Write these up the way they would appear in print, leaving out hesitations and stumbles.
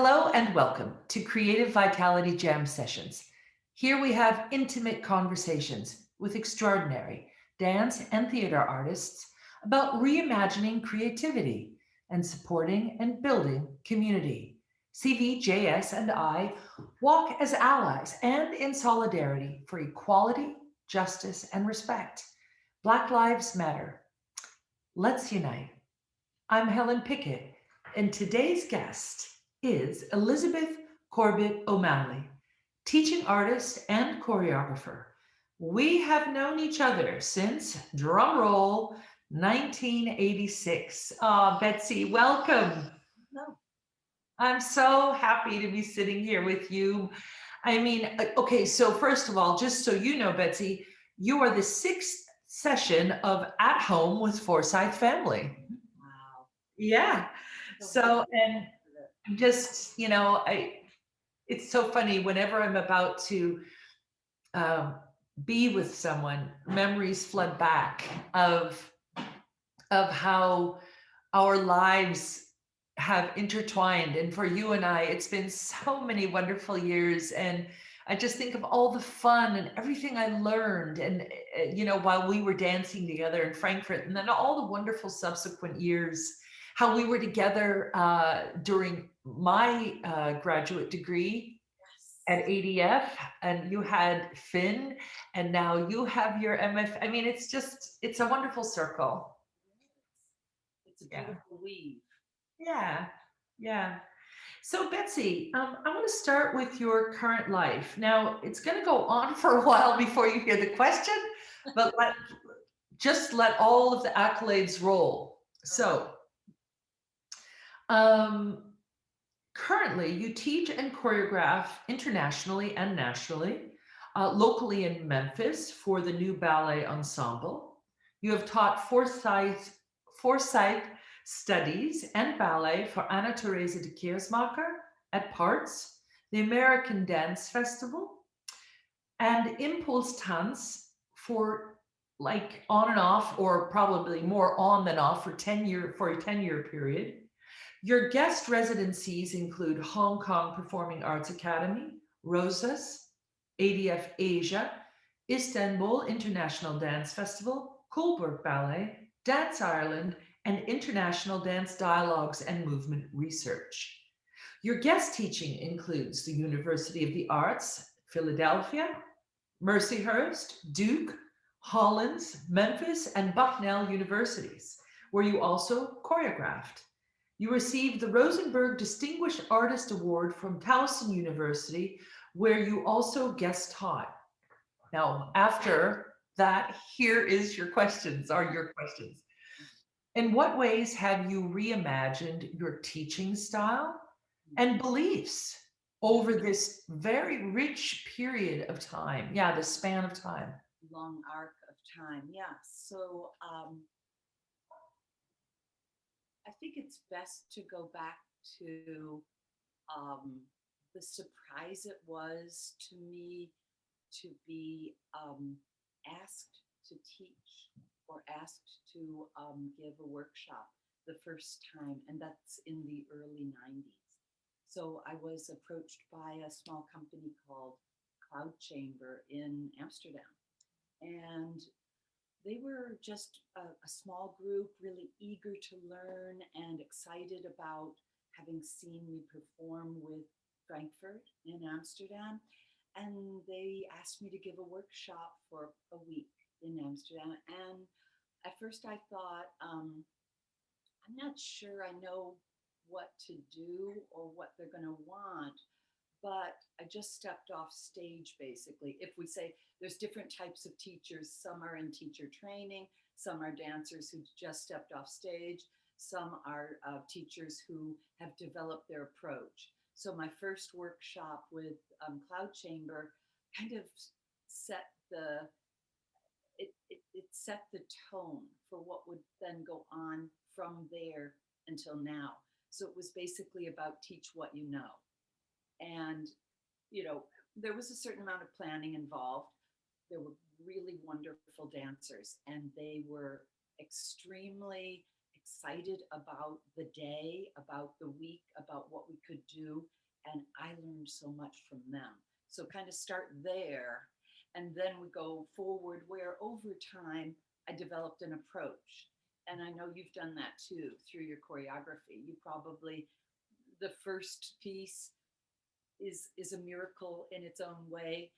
Hello and welcome to Creative Vitality Jam Sessions. Here we have intimate conversations with extraordinary dance and theater artists about reimagining creativity and supporting and building community. CVJS and I walk as allies and in solidarity for equality, justice, and respect. Black Lives Matter. Let's unite. I'm Helen Pickett, and today's guest is Elizabeth Corbett O'Malley, teaching artist and choreographer. We have known each other since, drum roll, 1986. Betsy, welcome. No. I'm so happy to be sitting here with you. Okay, so first of all, just so you know, Betsy, you are the sixth session of At Home with Forsyth Family. Wow. Yeah. So, and just, it's so funny whenever I'm about to be with someone, memories flood back of how our lives have intertwined. And for you and I, it's been so many wonderful years. And I just think of all the fun and everything I learned and, while we were dancing together in Frankfurt, and then all the wonderful subsequent years, how we were together during my graduate degree at ADF, and you had Finn, and now you have your MF. I mean, it's a wonderful circle. It's a beautiful weave. Yeah, yeah. So Betsy, I want to start with your current life. Now, it's going to go on for a while before you hear the question, but just let all of the accolades roll. So, currently, you teach and choreograph internationally and nationally, locally in Memphis for the new ballet ensemble. You have taught Forsyth Studies and ballet for Anna Theresa de Keersmacher at Parts, the American Dance Festival, and Impulse Tanz for like on and off, or probably more on than off for a 10-year period. Your guest residencies include Hong Kong Performing Arts Academy, Rosas, ADF Asia, Istanbul International Dance Festival, Coolberg Ballet, Dance Ireland, and International Dance Dialogues and Movement Research. Your guest teaching includes the University of the Arts, Philadelphia, Mercyhurst, Duke, Hollins, Memphis, and Bucknell universities, where you also choreographed. You received the Rosenberg Distinguished Artist Award from Towson University, where you also guest taught. Now, after that, here is your questions. In what ways have you reimagined your teaching style and beliefs over this very rich period of time? Yeah, the span of time. Long arc of time. Yeah. So I think it's best to go back to the surprise it was to me to be asked to teach or asked to give a workshop the first time, and that's in the early 90s. So I was approached by a small company called Cloud Chamber in Amsterdam, and they were just a small group, really eager to learn and excited about having seen me perform with Frankfurt in Amsterdam. And they asked me to give a workshop for a week in Amsterdam. And at first I thought, I'm not sure I know what to do or what they're going to want. But I just stepped off stage, basically. If we say there's different types of teachers, some are in teacher training, some are dancers who just stepped off stage, some are teachers who have developed their approach. So my first workshop with Cloud Chamber kind of set it set the tone for what would then go on from there until now. So it was basically about teach what you know. And, there was a certain amount of planning involved. There were really wonderful dancers, and they were extremely excited about the day, about the week, about what we could do. And I learned so much from them. So kind of start there. And then we go forward where over time I developed an approach. And I know you've done that too through your choreography. You probably, the first piece is a miracle in its own way.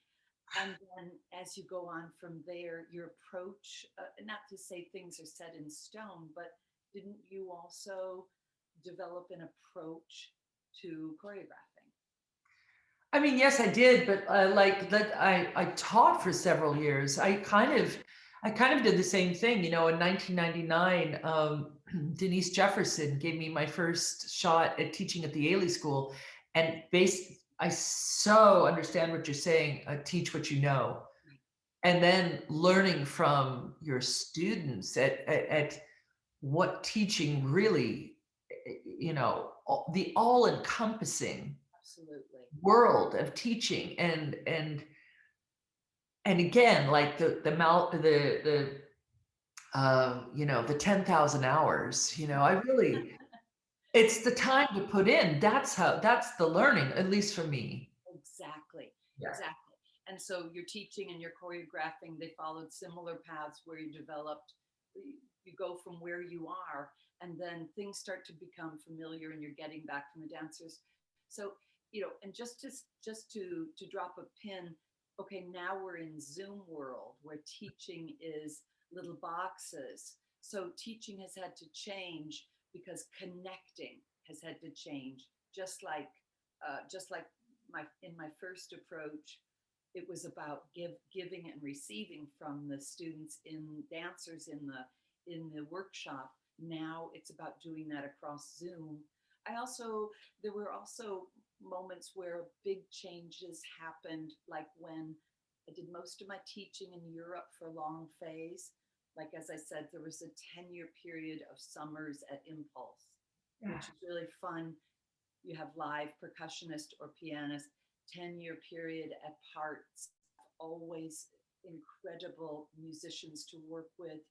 And then as you go on from there, your approach, not to say things are set in stone, but didn't you also develop an approach to choreographing? I mean, yes, I did, but like that, I taught for several years. I kind of did the same thing. You know, in 1999, Denise Jefferson gave me my first shot at teaching at the Ailey School, and I so understand what you're saying. Teach what you know, and then learning from your students at what teaching really, you know, the all-encompassing Absolutely. world of teaching, and again, like you know, the 10,000 hours, you know, I really, it's the time to put in. That's the learning, at least for me. Exactly, Yeah. exactly. And so your teaching and your choreographing, they followed similar paths where you developed, you go from where you are, and then things start to become familiar and you're getting back from the dancers. So, you know, and just to drop a pin, okay, now we're in Zoom world where teaching is little boxes. So teaching has had to change because connecting has had to change, just like in my first approach, it was about giving and receiving from the students in dancers in the workshop. Now it's about doing that across Zoom. There were also moments where big changes happened, like when I did most of my teaching in Europe for long phase. Like, as I said, there was a 10-year period of summers at Impulse, which is really fun. You have live percussionist or pianist, 10-year period at Parts, always incredible musicians to work with.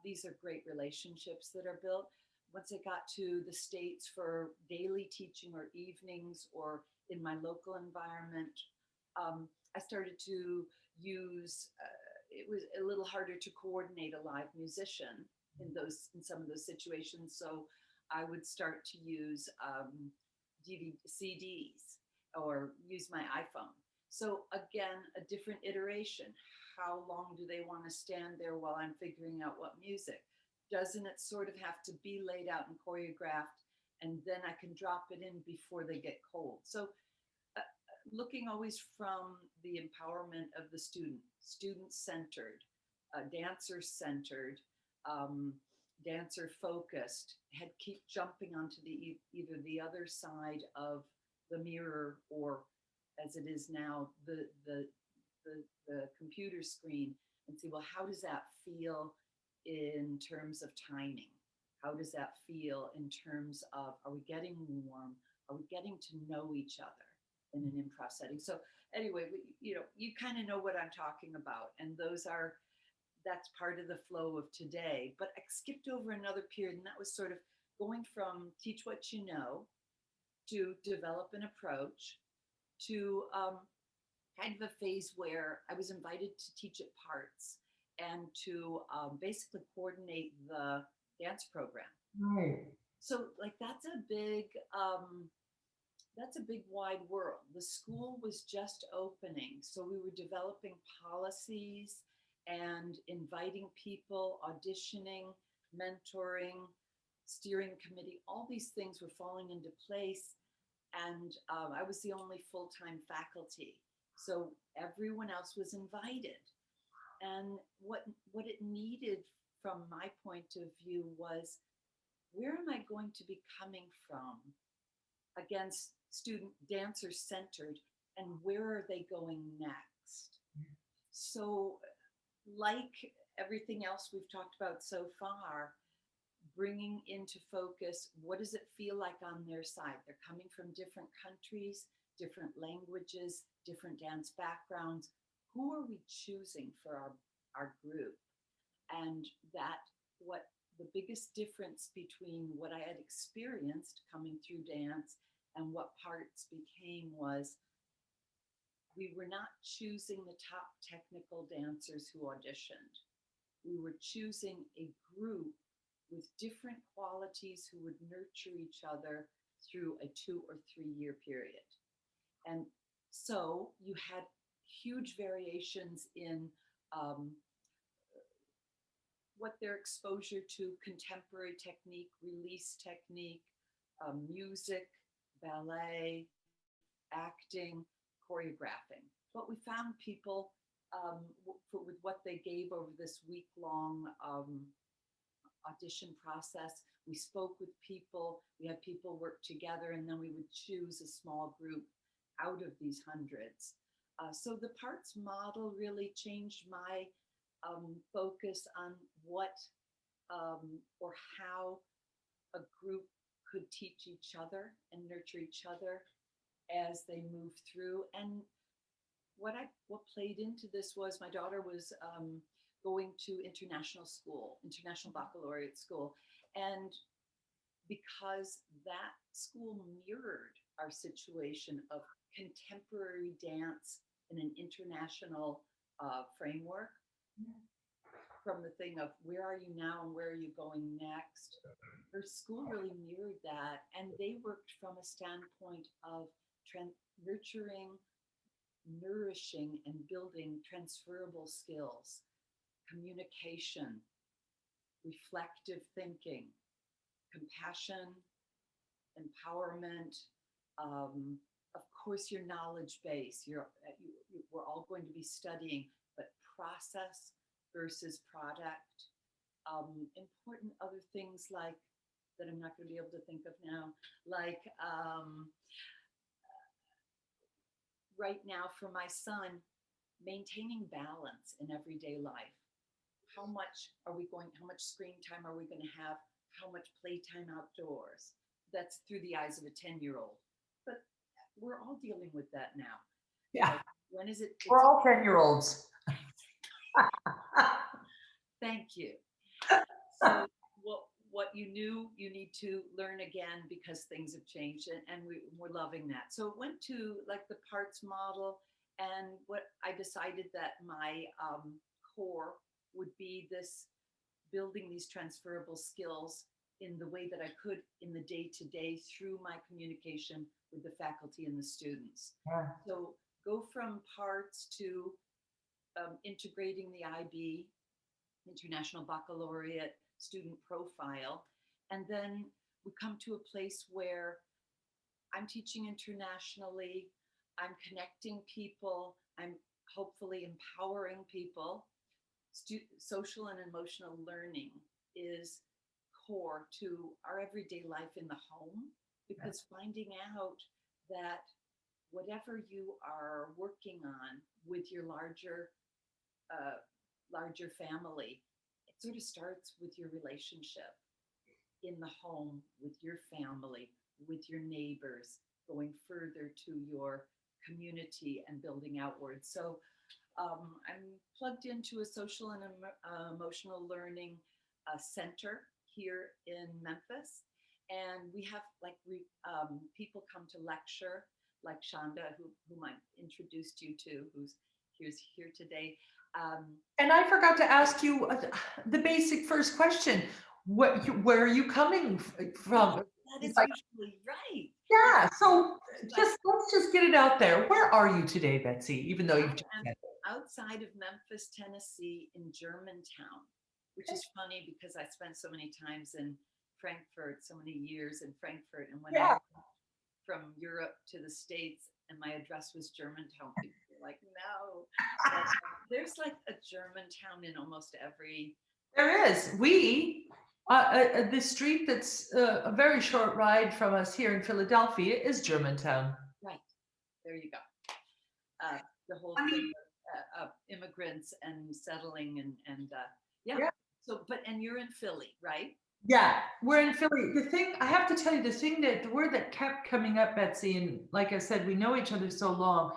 These are great relationships that are built. Once I got to the States for daily teaching or evenings or in my local environment, I started to use, it was a little harder to coordinate a live musician in some of those situations. So I would start to use CDs or use my iPhone. So again, a different iteration. How long do they want to stand there while I'm figuring out what music? Doesn't it sort of have to be laid out and choreographed, and then I can drop it in before they get cold? So looking always from the empowerment of the student-centered, dancer-centered, um, dancer-focused, had keep jumping onto either the other side of the mirror or, as it is now, the computer screen, and see, well, how does that feel in terms of timing? How does that feel in terms of, are we getting warm? Are we getting to know each other in an improv setting? So anyway, you kind of know what I'm talking about, and that's part of the flow of today. But I skipped over another period, and that was sort of going from teach what you know to develop an approach to kind of a phase where I was invited to teach at Parts and to basically coordinate the dance program. Right. So like that's a big wide world. The school was just opening, so we were developing policies and inviting people, auditioning, mentoring, steering committee. All these things were falling into place, and I was the only full-time faculty, so everyone else was invited. And what it needed from my point of view was, where am I going to be coming from against student dancers centered, and where are they going next? So like everything else we've talked about so far, bringing into focus, what does it feel like on their side? They're coming from different countries, different languages, different dance backgrounds. Who are we choosing for our group? And that what the biggest difference between what I had experienced coming through dance and what parts became was we were not choosing the top technical dancers who auditioned. We were choosing a group with different qualities who would nurture each other through a 2 or 3 year period. And so you had huge variations in what their exposure to contemporary technique, release technique, music, ballet, acting, choreographing. But we found people with what they gave over this week-long audition process. We spoke with people, we had people work together, and then we would choose a small group out of these hundreds. So the parts model really changed my focus on what or how a group could teach each other and nurture each other as they move through. And what played into this was my daughter was going to international school, international baccalaureate school. And because that school mirrored our situation of contemporary dance in an international framework, from the thing of where are you now and where are you going next, her school really mirrored that. And they worked from a standpoint of nurturing, nourishing, and building transferable skills, communication, reflective thinking, compassion, empowerment, of course, your knowledge base. We're all going to be studying, but process versus product. Important other things like that I'm not going to be able to think of now, like right now for my son, maintaining balance in everyday life. How much screen time are we going to have? How much playtime outdoors? That's through the eyes of a 10-year-old. But we're all dealing with that now. Yeah. When is it? We're all 10-year-olds. Thank you. So what you knew, you need to learn again because things have changed, and we're loving that. So it went to like the parts model, and what I decided that my core would be this building these transferable skills in the way that I could in the day-to-day through my communication with the faculty and the students. Yeah. So go from parts to integrating the IB, International Baccalaureate student profile. And then we come to a place where I'm teaching internationally, I'm connecting people, I'm hopefully empowering people. Social and emotional learning is core to our everyday life in the home, because finding out that whatever you are working on with your larger family, it sort of starts with your relationship in the home, with your family, with your neighbors, going further to your community and building outwards. So I'm plugged into a social and emotional learning center here in Memphis. And we have people come to lecture, like Shonda, whom I introduced you to, who's here today. And I forgot to ask you the basic first question. Where are you coming from? That is usually right. Yeah, so let's just get it out there. Where are you today, Betsy, even though you've just said it? Outside of Memphis, Tennessee, in Germantown, which is funny because I spent so many times in Frankfurt, so many years in Frankfurt. And when I went from Europe to the States and my address was Germantown, people were like, no. But there's like a Germantown in almost every. There is. The street that's a very short ride from us here in Philadelphia is Germantown. Right. There you go. The whole thing of immigrants and settling and yeah. So, and you're in Philly, right? Yeah, we're in Philly. The thing, I have to tell you, the word that kept coming up, Betsy, and like I said, we know each other so long,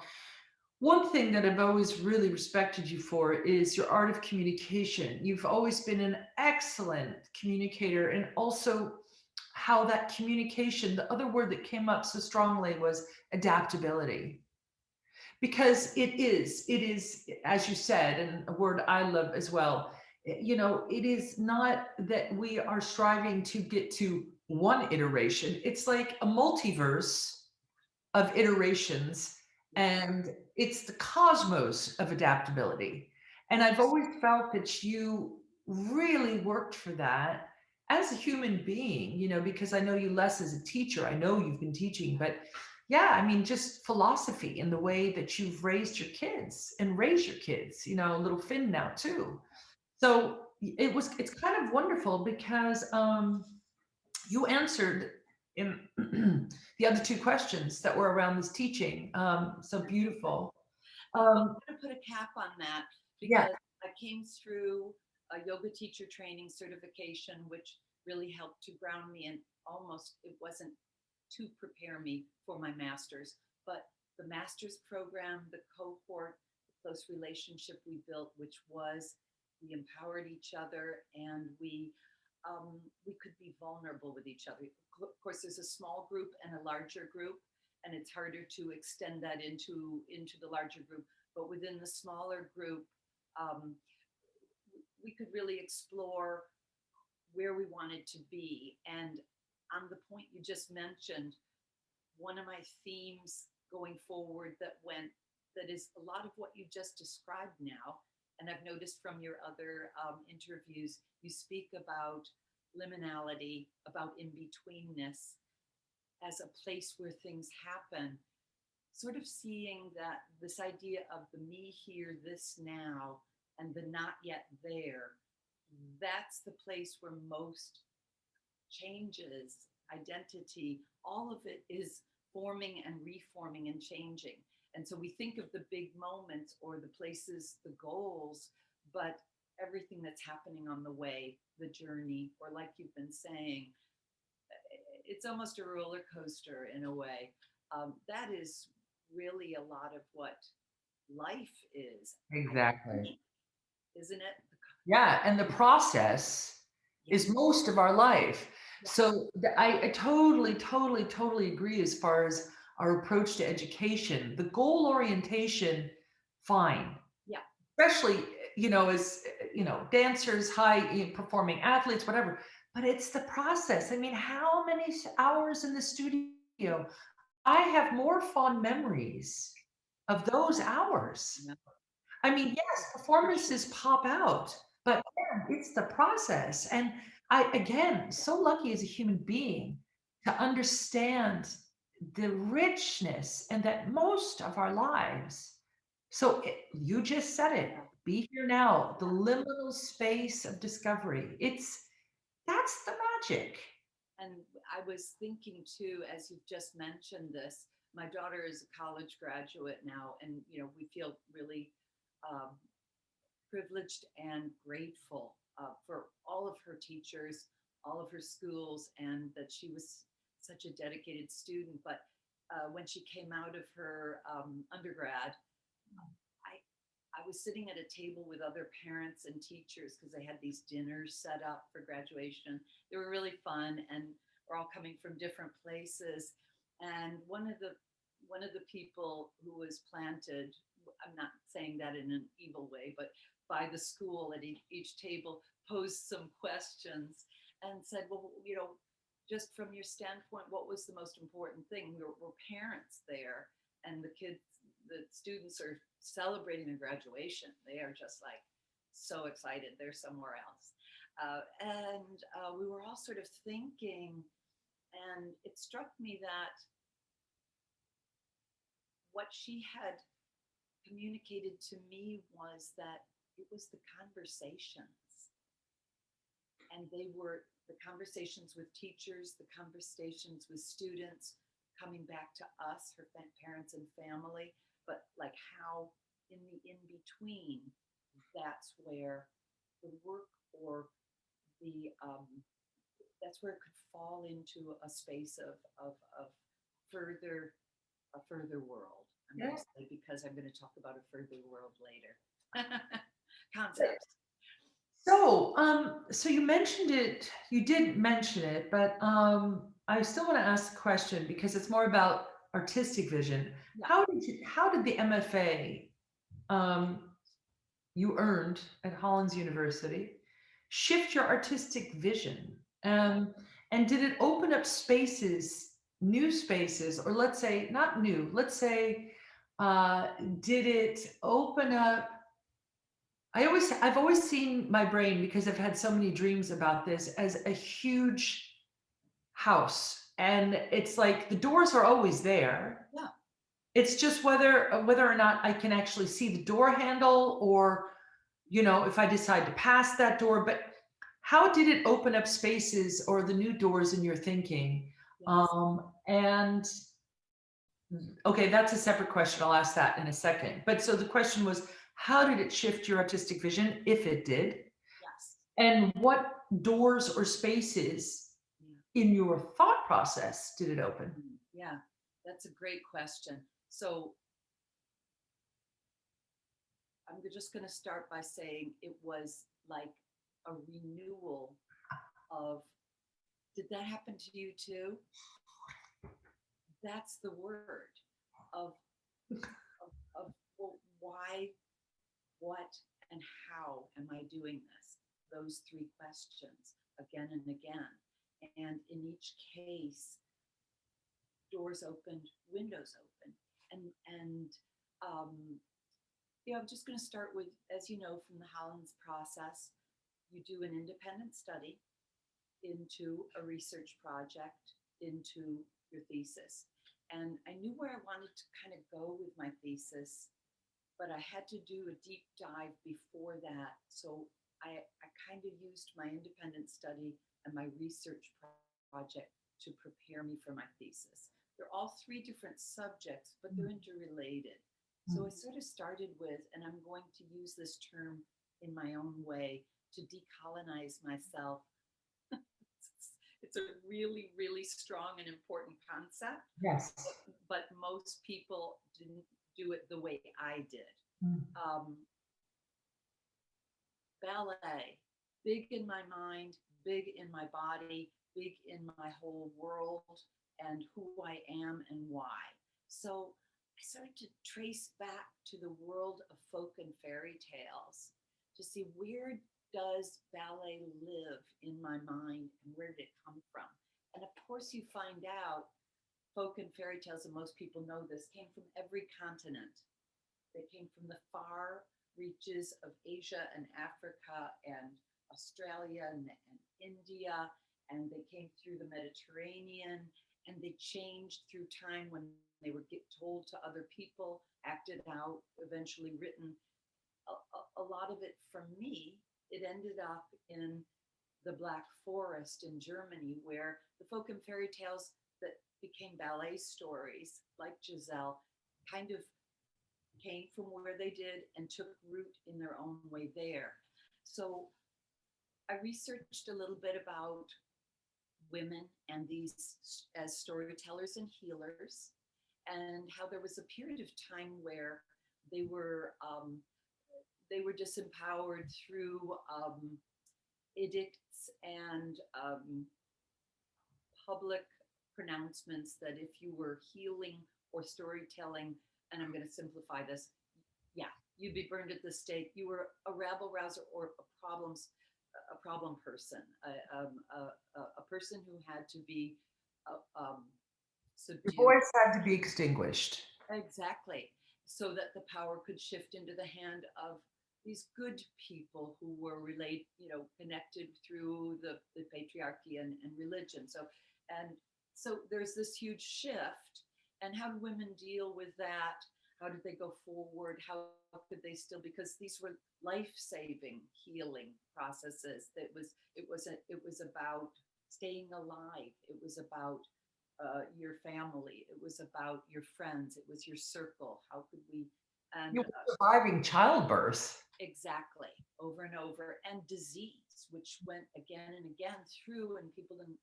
One thing that I've always really respected you for is your art of communication. You've always been an excellent communicator, and also how that communication, the other word that came up so strongly was adaptability. Because it is, as you said, and a word I love as well, it is not that we are striving to get to one iteration. It's like a multiverse of iterations, and it's the cosmos of adaptability. And I've always felt that you really worked for that as a human being, because I know you less as a teacher. I know you've been teaching, but yeah, I mean, just philosophy in the way that you've raised your kids and raised your kids, little Finn now too. So it's kind of wonderful because you answered in the other two questions that were around this teaching. So beautiful. I'm Um, going to put a cap on that yeah, because I came through a yoga teacher training certification, which really helped to ground me, and almost it wasn't to prepare me for my master's, but the master's program, the cohort, the close relationship we built, which was we empowered each other, and we could be vulnerable with each other. Of course, there's a small group and a larger group, and it's harder to extend that into the larger group. But within the smaller group, um, we could really explore where we wanted to be. And on the point you just mentioned, one of my themes going forward that is a lot of what you just described now. And I've noticed from your other interviews, you speak about liminality, about in-betweenness as a place where things happen, sort of seeing that this idea of the me here, this now, and the not yet there, that's the place where most changes, identity, all of it is forming and reforming and changing. And so we think of the big moments or the places, the goals, but everything that's happening on the way, the journey, or like you've been saying, it's almost a roller coaster in a way. That is really a lot of what life is, I exactly. think, isn't it? Yeah, and the process Yeah, is most of our life. yeah, So I totally, totally, totally agree as far as our approach to education. The goal orientation, fine. yeah, Especially, as dancers, high performing athletes, whatever. But it's the process. I mean, how many hours in the studio? I have more fond memories of those hours. yeah, I mean, yes, for sure. performances pop out, but man, it's the process. And I, again, so lucky as a human being to understand the richness and that most of our lives. So you just said it, Yeah, be here now, the liminal space of discovery. That's the magic. and I was thinking too, as you've just mentioned this, my daughter is a college graduate now, and we feel really um, privileged and grateful for all of her teachers, all of her schools, and that she was such a dedicated student. But when she came out of her undergrad, I I was sitting at a table with other parents and teachers because they had these dinners set up for graduation. They were really fun, and we're all coming from different places. And one of the people who was planted, I'm not saying that in an evil way, but by the school at each table posed some questions and said, well, just from your standpoint, what was the most important thing? We're parents there, and the students are celebrating their graduation. They are just like so excited. They're somewhere else. And we were all sort of thinking, and it struck me that what she had communicated to me was that it was the conversations. And they were the conversations with teachers, the conversations with students, coming back to us, her parents and family, but like how in the in between, that's where the work or the that's where it could fall into a space of further a further world. I'm going to say, because I'm going to talk about a further world later. Concepts. So you mentioned it, you did mention it, but I still want to ask the question because it's more about artistic vision. Yeah. How did the MFA you earned at Hollins University shift your artistic vision? And did it open up spaces, new spaces, or let's say not new, let's say, did it open up? I've always seen my brain, because I've had so many dreams about this, as a huge house, and it's like the doors are always there. Yeah. It's just whether or not I can actually see the door handle, or if I decide to pass that door. But how did it open up spaces or the new doors in your thinking? Yes. And okay, that's a separate question. I'll ask that in a second. But so the question was, how did it shift your artistic vision, if it did? Yes. And what doors or spaces in your thought process did it open? Yeah, that's a great question. So I'm just going to start by saying it was like a renewal of, did that happen to you too? That's the word of well, why, what, and how am I doing this? Those three questions again and again. And in each case, doors opened, windows opened. And I'm just going to start with, as you know, from the Hollins process, you do an independent study into a research project, into your thesis. And I knew where I wanted to kind of go with my thesis, but I had to do a deep dive before that. So I kind of used my independent study and my research project to prepare me for my thesis. They're all three different subjects, but they're interrelated. So I sort of started with, and I'm going to use this term in my own way, to decolonize myself. It's a really, really strong and important concept. Yes. But most people didn't do it the way I did. Ballet, big in my mind, big in my body, big in my whole world, and who I am and why. So I started to trace back to the world of folk and fairy tales to see, where does ballet live in my mind, and where did it come from? And of course, you find out folk and fairy tales, and most people know this, came from every continent. They came from the far reaches of Asia and Africa and Australia and India, and they came through the Mediterranean, and they changed through time when they were told to other people, acted out, eventually written. A lot of it, for me, it ended up in the Black Forest in Germany, where the folk and fairy tales that became ballet stories, like Giselle, kind of came from where they did and took root in their own way there. So I researched a little bit about women and these as storytellers and healers, and how there was a period of time where they were disempowered through edicts and public pronouncements that if you were healing or storytelling, and I'm going to simplify this, you'd be burned at the stake. You were a rabble rouser or a problem person, a person who had to be subdued. Your voice had to be extinguished. Exactly. So that the power could shift into the hand of these good people who were connected through the patriarchy and religion. So there's this huge shift. And how do women deal with that? How did they go forward? How could they still, because these were life-saving healing processes. It was about staying alive. It was about your family. It was about your friends. It was your circle. How could we? And you were surviving childbirth. Exactly, over and over, and disease, which went again and again through, and people didn't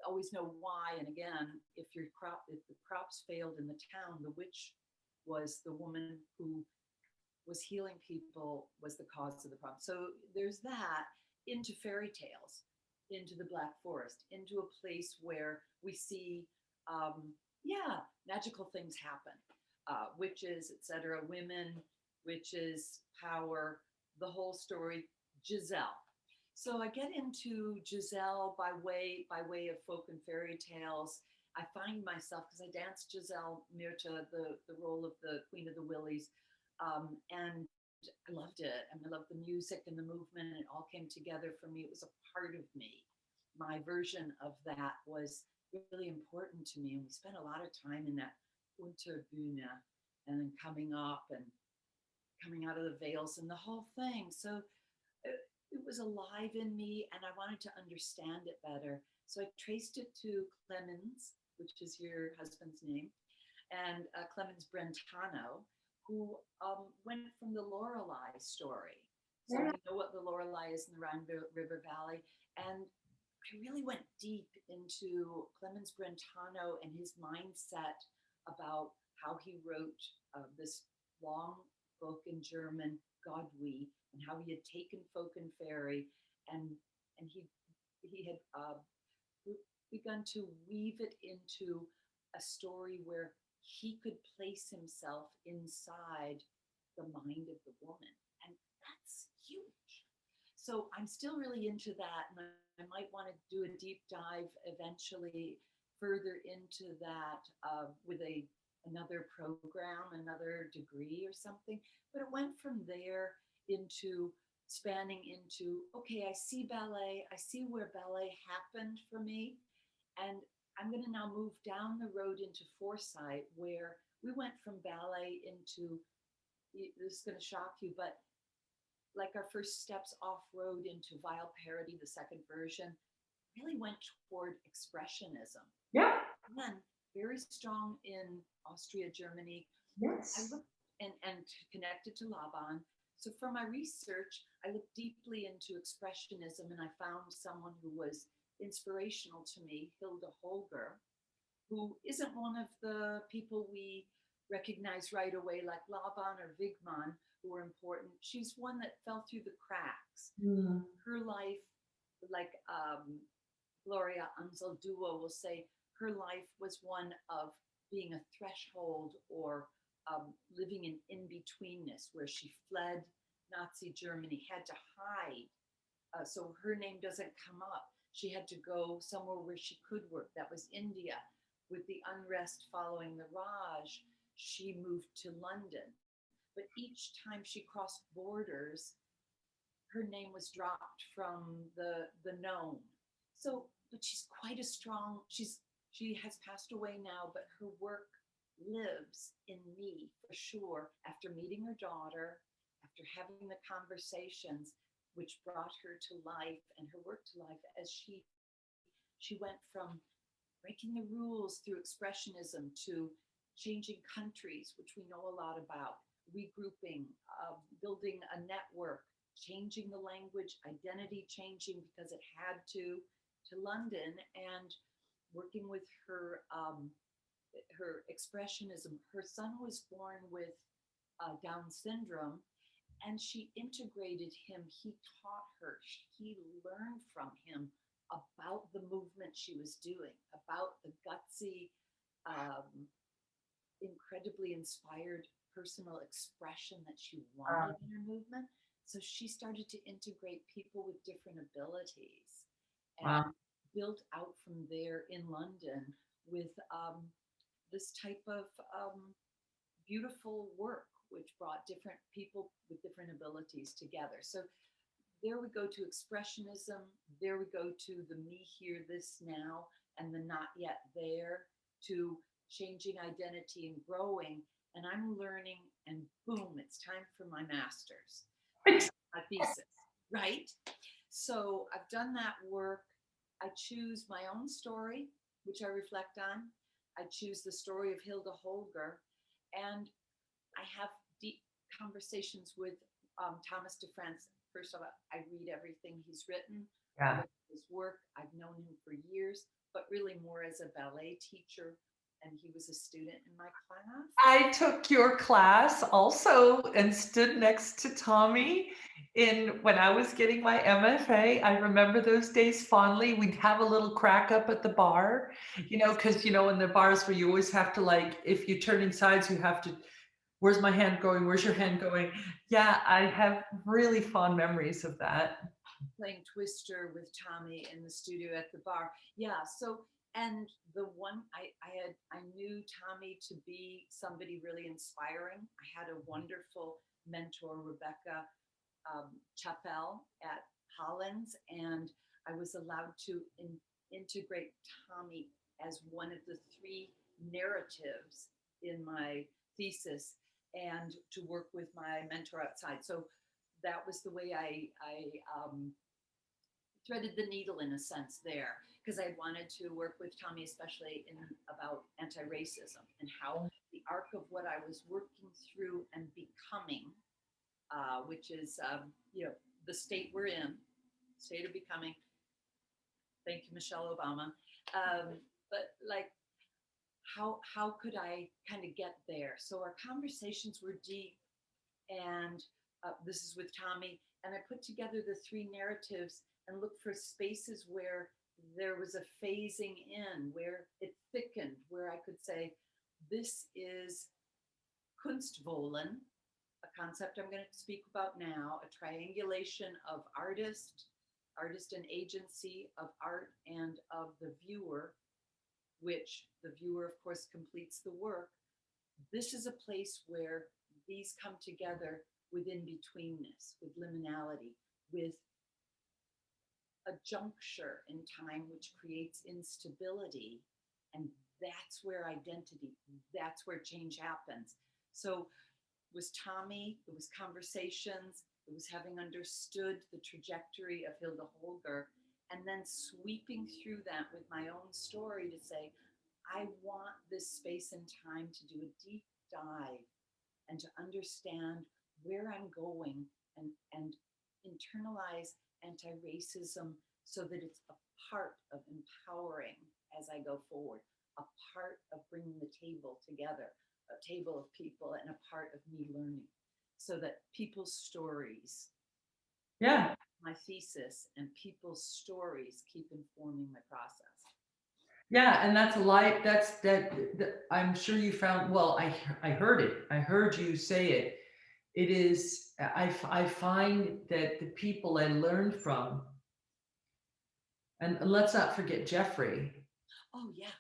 always know why. And again, if the crops failed in the town, the witch was the woman who was healing people was the cause of the problem. So there's that, into fairy tales, into the Black Forest, into a place where we see, magical things happen, witches, etc., women, witches, power, the whole story, Giselle. So I get into Giselle by way of folk and fairy tales. I find myself, because I danced Giselle Myrta, the role of the Queen of the Willies, and I loved it. And I loved the music and the movement, and it all came together for me. It was a part of me. My version of that was really important to me. And we spent a lot of time in that Unterbühne, and then coming up and coming out of the veils and the whole thing. So it was alive in me, and I wanted to understand it better. So I traced it to Clemens, which is your husband's name, and Clemens Brentano, who went from the Lorelei story. So we know what the Lorelei is in the Rhine River Valley. And I really went deep into Clemens Brentano and his mindset about how he wrote this long book in German, Godwi, and how he had taken folk and fairy, and he had begun to weave it into a story where he could place himself inside the mind of the woman. And that's huge. So I'm still really into that. And I might want to do a deep dive eventually further into that with another program, another degree or something. But it went from there into spanning into, okay, I see ballet. I see where ballet happened for me. And I'm going to now move down the road into foresight, where we went from ballet into, this is going to shock you, but like our first steps off-road into Vile Parody, the second version, really went toward expressionism. Yeah. And then very strong in Austria, Germany. Yes. I looked and connected to Laban. So for my research, I looked deeply into expressionism, and I found someone who was inspirational to me, Hilda Holger, who isn't one of the people we recognize right away, like Laban or Wigman, who are important. She's one that fell through the cracks. Her life, like Gloria Anzaldúa will say, her life was one of being a threshold, or living in Inbetweenness, where she fled Nazi Germany, had to hide. So her name doesn't come up. She had to go somewhere where she could work. That was India. With the unrest following the Raj, she moved to London. But each time she crossed borders, her name was dropped from the known. So, but she's quite a strong, she has passed away now, but her work lives in me for sure. After meeting her daughter, after having the conversations, which brought her to life and her work to life, as she went from breaking the rules through expressionism to changing countries, which we know a lot about, regrouping, building a network, changing the language, identity changing because it had to London, and working with her her expressionism. Her son was born with Down syndrome, and she integrated him. He taught her. He learned from him about the movement she was doing, about the gutsy, incredibly inspired personal expression that she wanted in her movement. So she started to integrate people with different abilities, and built out from there in London with this type of beautiful work, which brought different people with different abilities together. So there we go to expressionism. There we go to the me here, this now, and the not yet there, to changing identity and growing. And I'm learning, and boom, it's time for my master's, my thesis, right? So I've done that work. I choose my own story, which I reflect on. I choose the story of Hilda Holger, and I have deep conversations with Thomas de France. First of all, I read everything he's written, his work. I've known him for years, but really more as a ballet teacher and he was a student in my class. I took your class also and stood next to Tommy when I was getting my MFA. I remember those days fondly. We'd have a little crack up at the bar, because in the bars where you always have to, like, if you're turning sides, you have to, where's my hand going? Where's your hand going? Yeah, I have really fond memories of that. Playing Twister with Tommy in the studio at the bar. Yeah. So, and the one I knew Tommy to be somebody really inspiring. I had a wonderful mentor, Rebecca Chappell at Hollins, and I was allowed to integrate Tommy as one of the 3 narratives in my thesis, and to work with my mentor outside. So that was the way I threaded the needle in a sense there, because I wanted to work with Tommy, especially about anti-racism and how the arc of what I was working through and becoming, which is the state we're in, state of becoming. Thank you, Michelle Obama. But like, how could I kind of get there? So our conversations were deep, and this is with Tommy, and I put together the 3 narratives and looked for spaces where there was a phasing in, where it thickened, where I could say, this is Kunstwollen, a concept I'm going to speak about now, a triangulation of artist and agency, of art and of the viewer, which the viewer, of course, completes the work. This is a place where these come together with inbetweenness, with liminality, with a juncture in time which creates instability. And that's where identity, that's where change happens. So it was Tommy, it was conversations, it was having understood the trajectory of Hilda Holger, and then sweeping through that with my own story to say, I want this space and time to do a deep dive and to understand where I'm going, and internalize anti-racism so that it's a part of empowering as I go forward, a part of bringing the table together, a table of people, and a part of me learning, so that people's stories, my thesis, and people's stories keep informing my process. Yeah, and that's a light. I'm sure you found. Well, I heard it. I heard you say it. It is. I find that the people I learned from, and let's not forget Jeffrey. Oh yeah.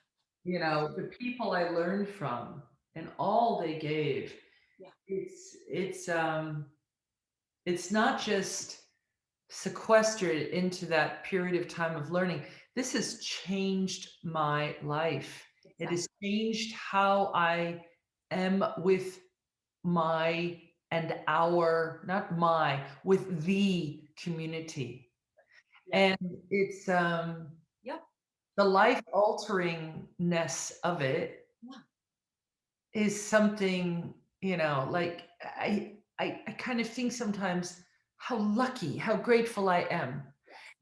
The people I learned from and all they gave. Yeah. It's not just sequestered into that period of time of learning. This has changed my life. It has changed how I am with my and our, not my, with the community. And it's the life alteringness of it is something, like I kind of think sometimes how lucky, how grateful I am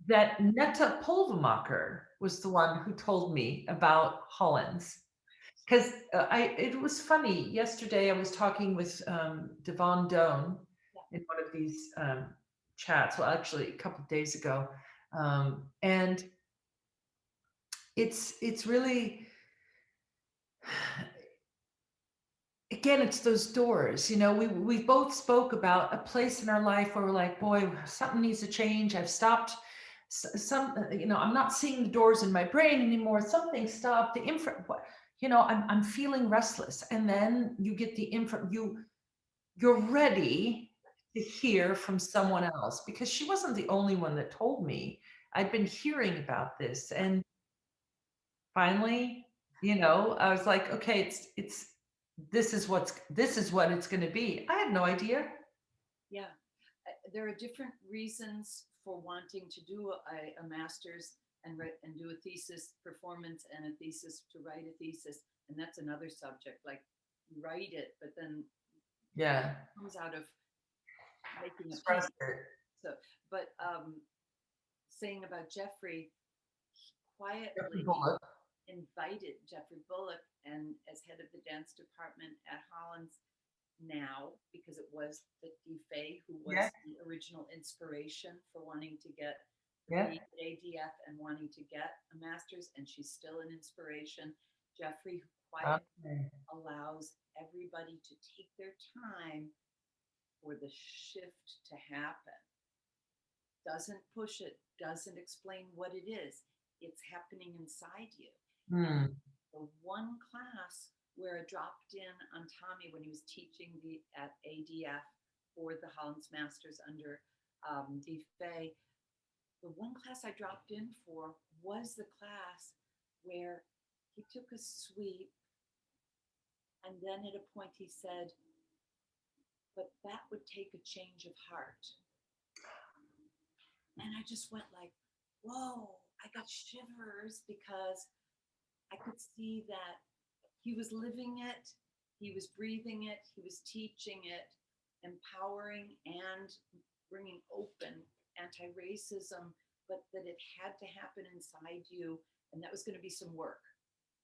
that Netta Polvemacher was the one who told me about Hollins. Because it was funny. Yesterday, I was talking with Devon Doan in one of these chats. Well, actually, a couple of days ago, and it's really, again, it's those doors. We both spoke about a place in our life where we're like, boy, something needs to change. I've stopped. I'm not seeing the doors in my brain anymore. Something stopped. I'm feeling restless. And then you get the info, you're ready to hear from someone else, because she wasn't the only one that told me. I'd been hearing about this, and finally, I was like, okay, this is what it's going to be. I had no idea. Yeah. There are different reasons for wanting to do a master's and do a thesis performance and a thesis to write a thesis. And that's another subject, like write it, but then it comes out of making a piece. So, but saying about Jeffrey, quietly invited Jeffrey Bullock, and as head of the dance department at Holland's now, because it was the Fay who was Yeah. the original inspiration for wanting to get Yeah. the ADF and wanting to get a master's, and she's still an inspiration. Jeffrey quietly allows everybody to take their time for the shift to happen. Doesn't push it, doesn't explain what it is. It's happening inside you. Mm. The one class where I dropped in on Tommy when he was teaching at ADF for the Holland's Masters under Fay, the one class I dropped in for was the class where he took a sweep, and then at a point he said, but that would take a change of heart. And I just went like, whoa, I got shivers, because I could see that he was living it, he was breathing it, he was teaching it, empowering and bringing open anti-racism, but that it had to happen inside you, and that was going to be some work.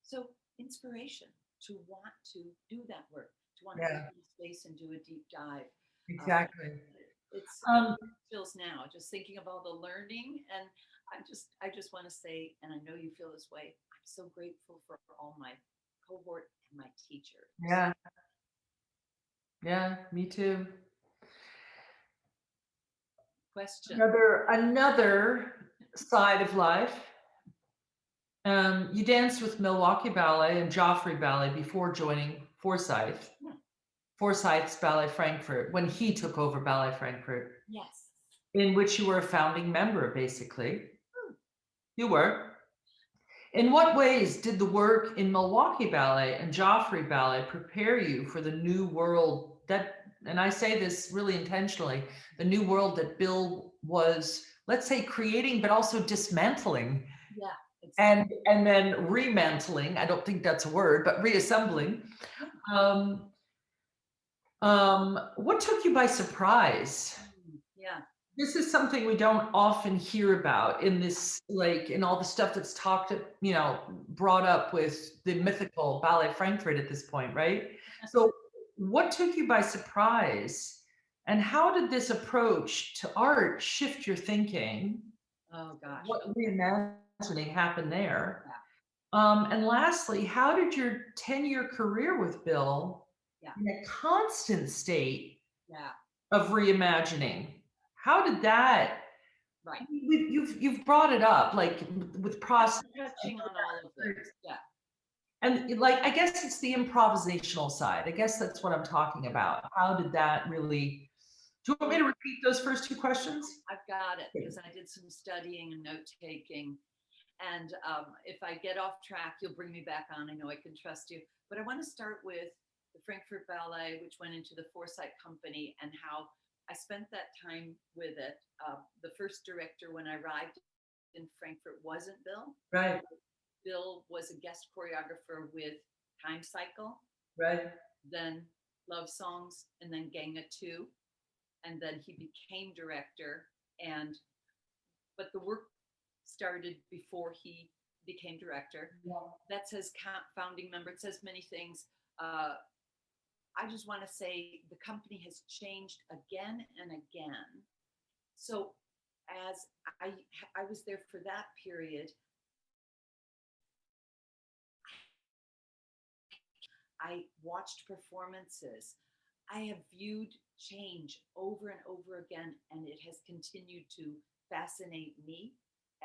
So inspiration to want to do that work, to want to open space and do a deep dive. Exactly. It's feels now just thinking of all the learning, and I just want to say, and I know you feel this way, I'm so grateful for all my cohort and my teachers. Yeah. Yeah, me too. Question. Another side of life. You danced with Milwaukee Ballet and Joffrey Ballet before joining Forsyth. Yeah. Forsyth's Ballet Frankfurt, when he took over Ballet Frankfurt. Yes. In which you were a founding member, basically. You were. In what ways did the work in Milwaukee Ballet and Joffrey Ballet prepare you for the new world that, and I say this really intentionally, the new world that Bill was, let's say, creating, but also dismantling? Yeah. Exactly. And then remantling, I don't think that's a word, but reassembling. What took you by surprise? Yeah. This is something we don't often hear about in this, like, in all the stuff that's talked, brought up with the mythical Ballet Frankfurt at this point, right? So what took you by surprise, and how did this approach to art shift your thinking? Oh gosh. What reimagining happened there? Yeah. And lastly, how did your 10-year career with Bill, in a constant state of reimagining, how did that? Right. You've brought it up, like with process. Touching on all of this. Yeah. And like, I guess it's the improvisational side. I guess that's what I'm talking about. How did that really? Do you want me to repeat those first two questions? I've got it, because I did some studying and note taking. And if I get off track, you'll bring me back on. I know I can trust you. But I want to start with the Frankfurt Ballet, which went into the Forsyth Company, and how I spent that time with it. The first director when I arrived in Frankfurt wasn't Bill. Right. Bill was a guest choreographer with Time Cycle. Right. Then Love Songs, and then Ganga 2. And then he became director. But the work started before he became director. Yeah. That says founding member. It says many things. I just want to say the company has changed again and again. So as I was there for that period, I watched performances. I have viewed change over and over again, and it has continued to fascinate me,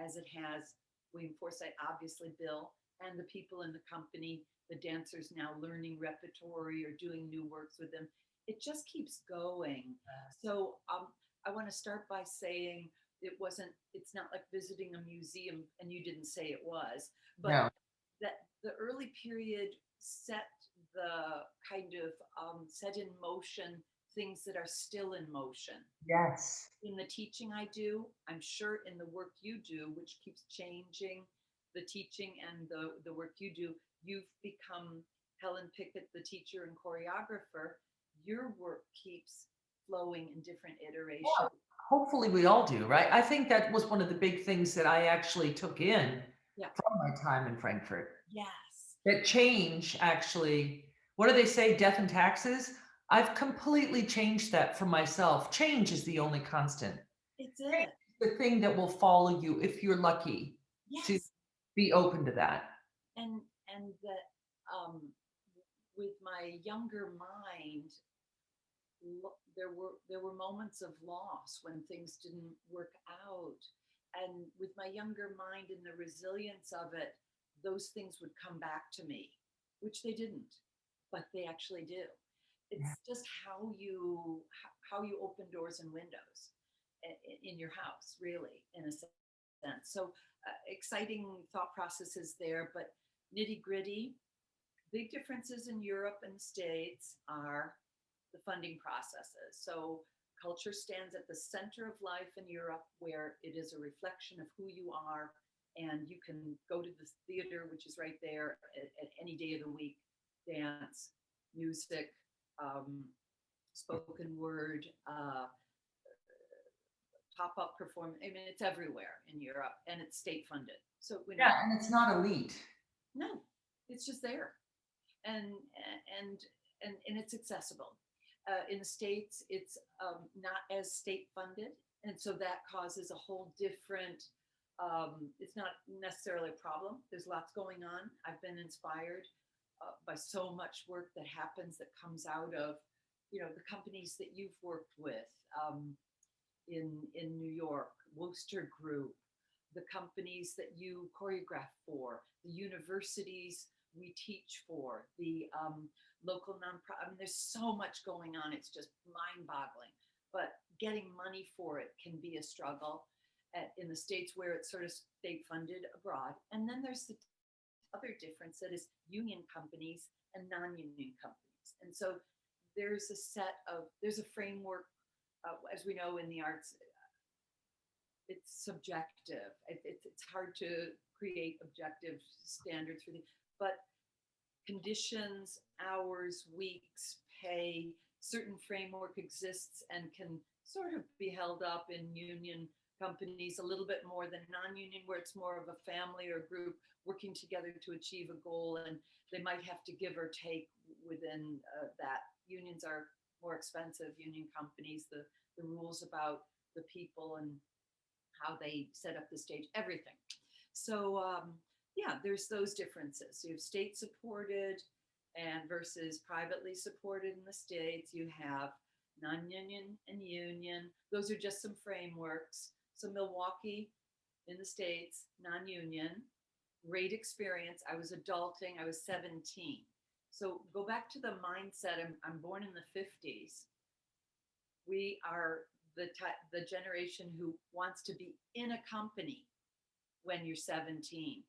as it has William Forsyth, obviously Bill, and the people in the company, the dancers now learning repertory or doing new works with them. It just keeps going. So I want to start by saying it's not like visiting a museum, and you didn't say it was, but that the early period set the kind of set in motion things that are still in motion. Yes. In the teaching I do, I'm sure in the work you do, which keeps changing, the teaching and the work you do, you've become Helen Pickett, the teacher and choreographer. Your work keeps flowing in different iterations. Yeah, hopefully we all do, right? I think that was one of the big things that I actually took in Yeah. from my time in Frankfurt. Yes. That change actually, what do they say, death and taxes? I've completely changed that for myself. Change is the only constant. It's it. The thing that will follow you if you're lucky to Yes. be open to that. And that with my younger mind, there were moments of loss when things didn't work out, and with my younger mind and the resilience of it, those things would come back to me, which they didn't, but they actually do. It's just how you open doors and windows in your house, really, in a sense. So exciting thought processes there, but nitty gritty. Big differences in Europe and the States are the funding processes. So culture stands at the center of life in Europe, where it is a reflection of who you are, and you can go to the theater, which is right there at any day of the week, dance, music, spoken word, pop-up performance. I mean, it's everywhere in Europe, and it's state funded. So Yeah, and it's not elite. No, it's just there, and it's accessible. In the States, it's not as state funded, and so that causes a whole different. It's not necessarily a problem. There's lots going on. I've been inspired by so much work that happens that comes out of, the companies that you've worked with in New York, Worcester Group, the companies that you choreograph for, the universities we teach for, the local nonprofit. I mean, there's so much going on. It's just mind-boggling. But getting money for it can be a struggle in the States, where it's sort of state-funded abroad. And then there's the other difference that is union companies and non-union companies. And so there's a framework, as we know in the arts, it's subjective. It's hard to create objective standards for but conditions, hours, weeks, pay, certain framework exists and can sort of be held up in union companies a little bit more than non-union, where it's more of a family or group working together to achieve a goal, and they might have to give or take within that. Unions are more expensive, union companies, the rules about the people and how they set up the stage, everything. So there's those differences. So you have state supported and versus privately supported in the States. You have non-union and union. Those are just some frameworks. So Milwaukee in the States, non-union, great experience. I was adulting, I was 17. So go back to the mindset. I'm born in the 50s. We are the generation who wants to be in a company when you're 17,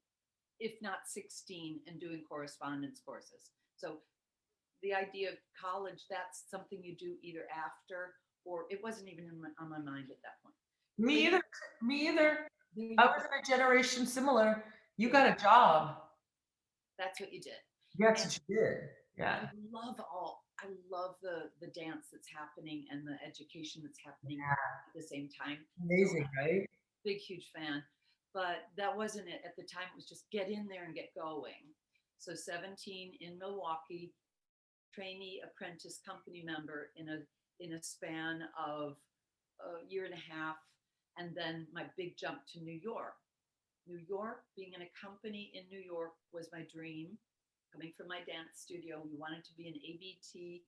if not 16, and doing correspondence courses. So the idea of college, that's something you do either after, or it wasn't even on my mind at that point. Me either. I was in a generation similar. You got a job. That's what you did. That's what you did. Yeah. I love the dance that's happening and the education that's happening at the same time. Amazing, right? Big, huge fan. But that wasn't it. At the time, it was just get in there and get going. So 17 in Milwaukee, trainee, apprentice, company member in a span of a year and a half. And then my big jump to New York. New York, being in a company in New York was my dream. Coming from my dance studio, we wanted to be an ABT,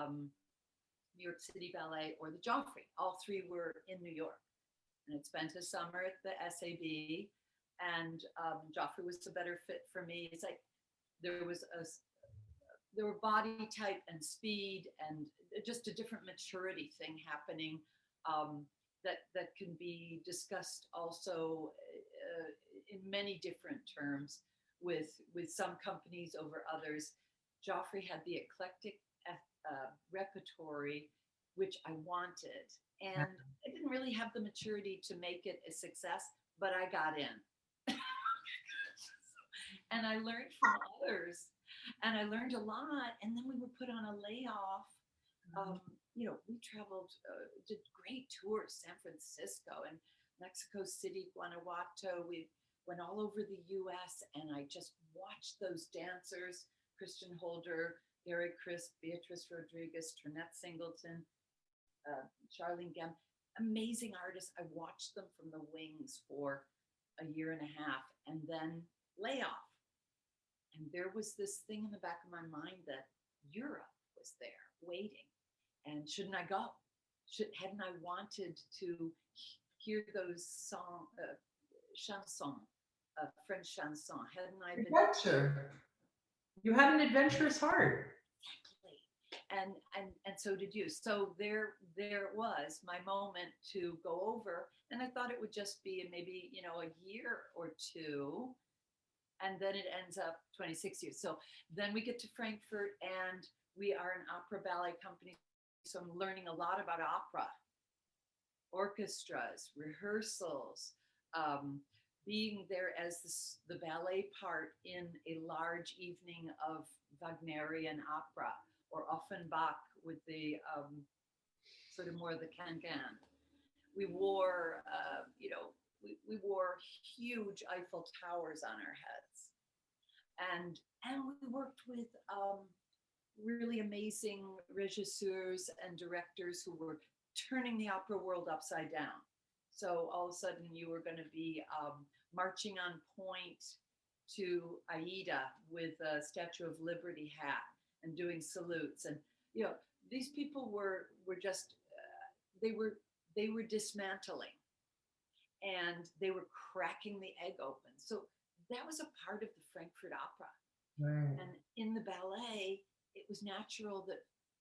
New York City Ballet, or the Joffrey. All three were in New York. And I'd spent a summer at the SAB, and Joffrey was a better fit for me. It's like there were body type and speed and just a different maturity thing happening that can be discussed also in many different terms with some companies over others. Joffrey had the eclectic repertory, which I wanted. And I didn't really have the maturity to make it a success, but I got in. And I learned from others, and I learned a lot. And then we were put on a layoff. We traveled, did great tours, San Francisco and Mexico City, Guanajuato. We went all over the US and I just watched those dancers, Christian Holder, Gary Crisp, Beatrice Rodriguez, Trinette Singleton, Charlene Gem, amazing artists. I watched them from the wings for a year and a half and then layoff. And there was this thing in the back of my mind that Europe was there waiting. And shouldn't I go? Hadn't I wanted to hear those chansons, French chansons? Hadn't I been? Adventure. You had an adventurous heart. Exactly. And so did you. So there it was, my moment to go over. And I thought it would just be maybe, a year or two. And then it ends up 26 years. So then we get to Frankfurt and we are an opera ballet company. So I'm learning a lot about opera, orchestras, rehearsals, being there as the ballet part in a large evening of Wagnerian opera, or Offenbach with the sort of more of the can-can. We wore, we wore huge Eiffel Towers on our heads. And we worked with really amazing regisseurs and directors who were turning the opera world upside down. So all of a sudden you were going to be marching on point to Aida with a Statue of Liberty hat and doing salutes. And, these people were just, they were dismantling and they were cracking the egg open. So that was a part of the Frankfurt Opera. Right. And in the ballet, it was natural that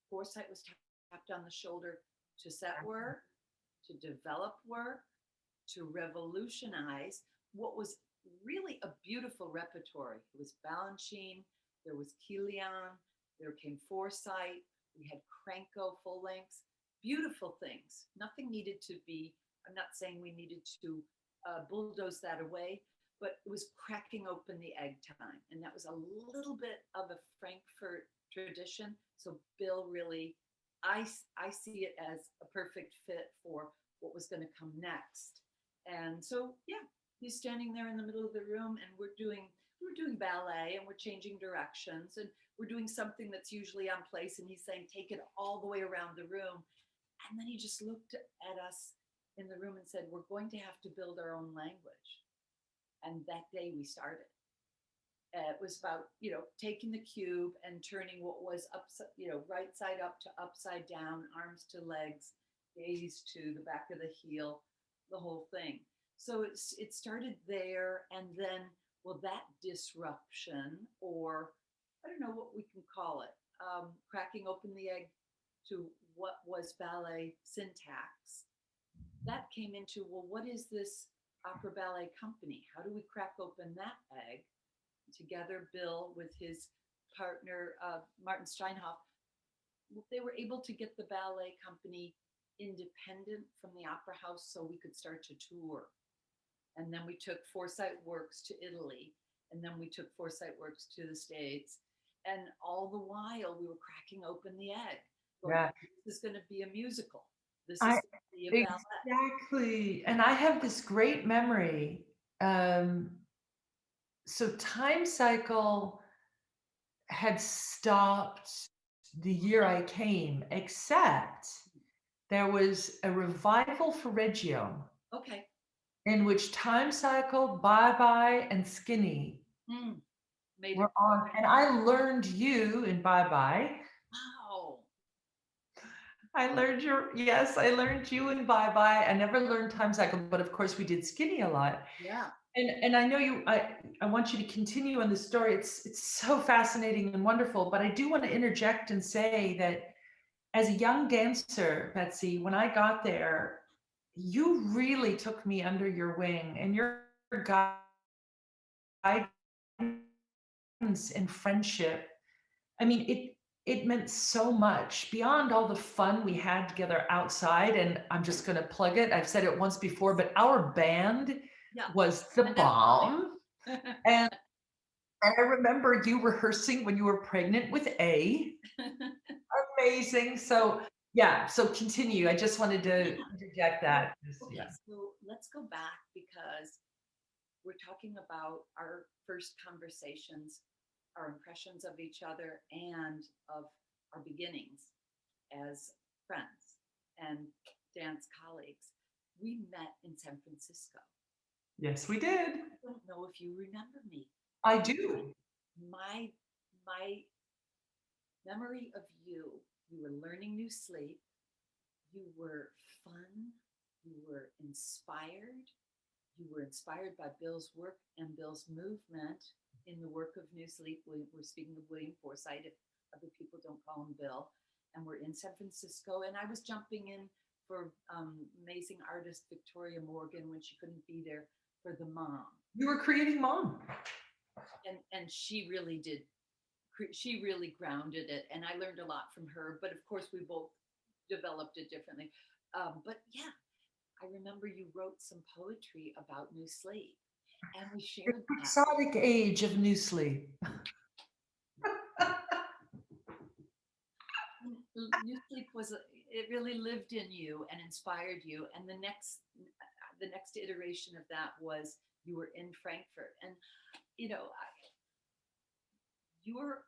foresight was tapped on the shoulder to set work, to develop work, to revolutionize what was really a beautiful repertory. It was Balanchine, there was Kilian, there came Foresight, we had Krenko full lengths, beautiful things. Nothing needed to be, I'm not saying we needed to bulldoze that away, but it was cracking open the egg time. And that was a little bit of a Frankfurt tradition. So Bill really, I see it as a perfect fit for what was going to come next. And so, yeah, he's standing there in the middle of the room and we're doing ballet and we're changing directions and we're doing something that's usually on place. And he's saying, take it all the way around the room. And then he just looked at us in the room and said, we're going to have to build our own language. And that day we started. It was about, taking the cube and turning what was upside, right side up to upside down, arms to legs, gaze to the back of the heel, the whole thing. So it started there. And then, well, that disruption, or I don't know what we can call it, cracking open the egg to what was ballet syntax, that came into, well, what is this opera ballet company? How do we crack open that egg? Together, Bill with his partner, Martin Steinhoff, they were able to get the ballet company independent from the opera house so we could start to tour. And then we took Foresight Works to Italy, and then we took Foresight Works to the States. And all the while we were cracking open the egg. Going, Yeah. This is going to be a musical. This is going to be a ballet. Exactly. And I have this great memory. So Time Cycle had stopped the year I came, except there was a revival for Reggio. Okay. In which Time Cycle, Bye Bye, and Skinny were on. And I learned you in Bye Bye. Wow. I learned you in Bye Bye. I never learned Time Cycle, but of course we did Skinny a lot. Yeah. And I know I want you to continue on the story. It's so fascinating and wonderful, but I do want to interject and say that as a young dancer, Betsy, when I got there, you really took me under your wing, and your guidance and friendship. I mean, it meant so much beyond all the fun we had together outside. And I'm just going to plug it. I've said it once before, but our band was the bomb. And I remember you rehearsing when you were pregnant with A. Amazing. So yeah, so continue. I just wanted to interject that. Okay, so let's go back because we're talking about our first conversations, our impressions of each other, and of our beginnings as friends and dance colleagues. We met in San Francisco. Yes, we did. I don't know if you remember me. I do. My memory of you were learning new sleep, you were fun, you were inspired, you were inspired by Bill's work and Bill's movement in the work of New Sleep. We're speaking of William Forsythe, if other people don't call him Bill. And we're in San Francisco, and I was jumping in for amazing artist Victoria Morgan when she couldn't be there for the mom. You were creating Mom. And she really did. She really grounded it, and I learned a lot from her. But of course, we both developed it differently. But yeah, I remember you wrote some poetry about New Sleep, and we shared The quixotic age of New Sleep. New Sleep it really lived in you and inspired you. And the next iteration of that was you were in Frankfurt, and you know, your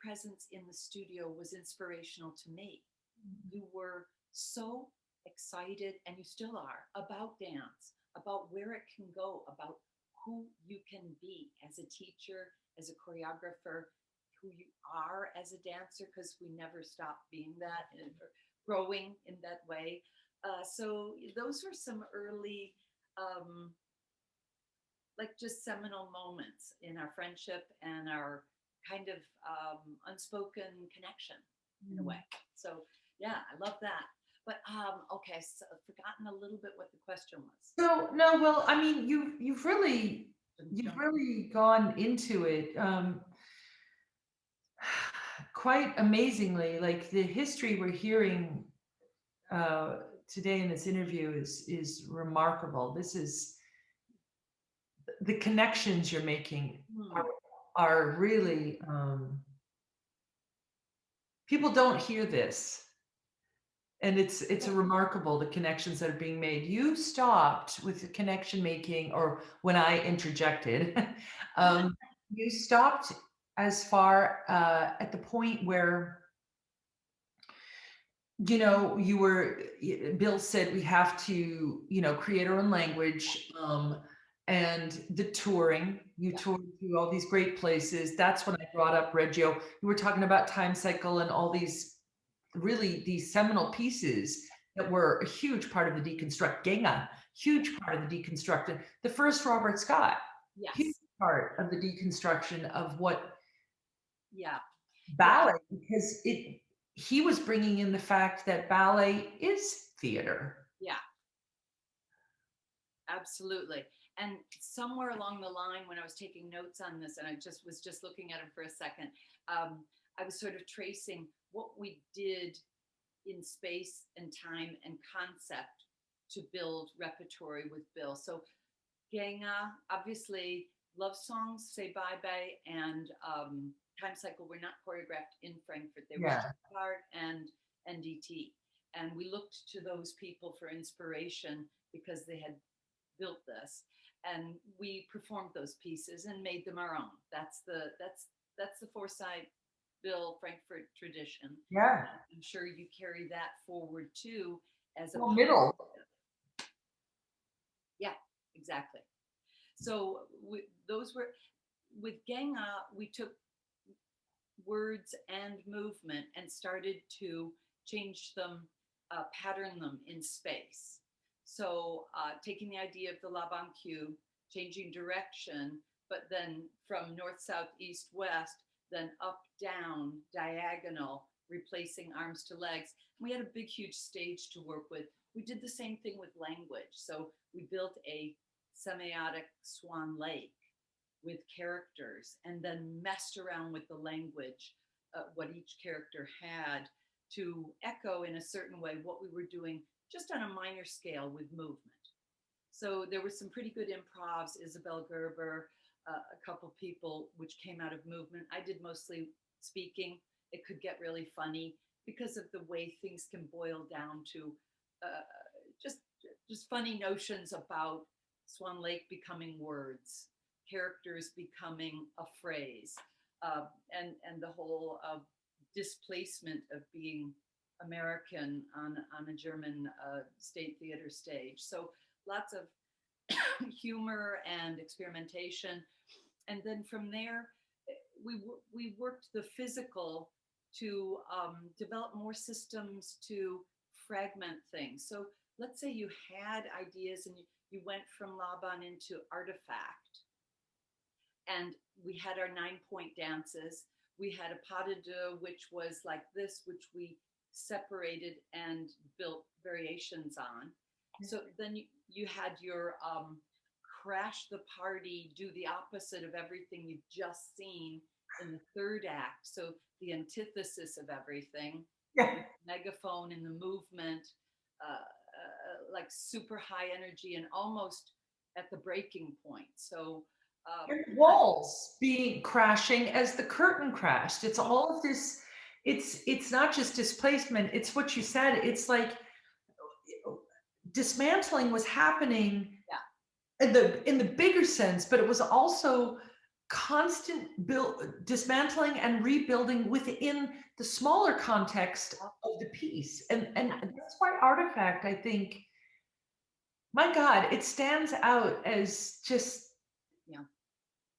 presence in the studio was inspirational to me. You were so excited, and you still are, about dance, about where it can go, about who you can be as a teacher, as a choreographer, who you are as a dancer, because we never stop being that and growing in that way. So those were some early, like just seminal moments in our friendship and our kind of unspoken connection in a way. So yeah, I love that. But okay, so I've forgotten a little bit what the question was. No, well, I mean, you've really gone into it quite amazingly. Like the history we're hearing today in this interview is remarkable. This is the connections you're making are really people don't hear this. And it's a remarkable, the connections that are being made. You stopped with the connection making, or when I interjected, you stopped as far at the point where, you know, Bill said we have to, you know, create our own language, and the touring, you toured to all these great places. That's when I brought up Reggio. You were talking about Time Cycle and all these seminal pieces that were a huge part of the deconstruct. Genga, huge part of the deconstruct. The first Robert Scott, huge part of the deconstruction of what ballet, because he was bringing in the fact that ballet is theater. Yeah, absolutely. And somewhere along the line, when I was taking notes on this, and I was just looking at him for a second, I was sort of tracing what we did in space and time and concept to build repertory with Bill. So Genga, obviously, love songs, Say Bye Bye, and Time Cycle were not choreographed in Frankfurt. They were Stuttgart and NDT. And we looked to those people for inspiration because they had built this. And we performed those pieces and made them our own. That's the Forsythe Bill Frankfurt tradition. Yeah. I'm sure you carry that forward too as a middle. Yeah, exactly. So those were with Genga, we took words and movement and started to change them, pattern them in space. So taking the idea of the La Banque, changing direction, but then from north, south, east, west, then up, down, diagonal, replacing arms to legs. We had a big, huge stage to work with. We did the same thing with language. So we built a semiotic Swan Lake with characters and then messed around with the language, what each character had to echo in a certain way what we were doing just on a minor scale with movement. So there were some pretty good improvs, Isabel Gerber, a couple people which came out of movement. I did mostly speaking. It could get really funny because of the way things can boil down to just funny notions about Swan Lake becoming words, characters becoming a phrase, and the whole displacement of being American on a German state theater stage. So lots of humor and experimentation. And then from there, we worked the physical to develop more systems to fragment things. So let's say you had ideas and you went from Laban into Artifact. And we had our 9-point dances. We had a pas de deux, which was like this, which we separated and built variations on. So then you had your crash the party, do the opposite of everything you've just seen in the third act. So the antithesis of everything, megaphone in the movement, like super high energy and almost at the breaking point. So and walls being crashing as the curtain crashed. It's all of this. It's not just displacement. It's what you said. It's like dismantling was happening in the bigger sense, but it was also constant dismantling and rebuilding within the smaller context of the piece. And that's why Artifact, I think, my God, it stands out as just,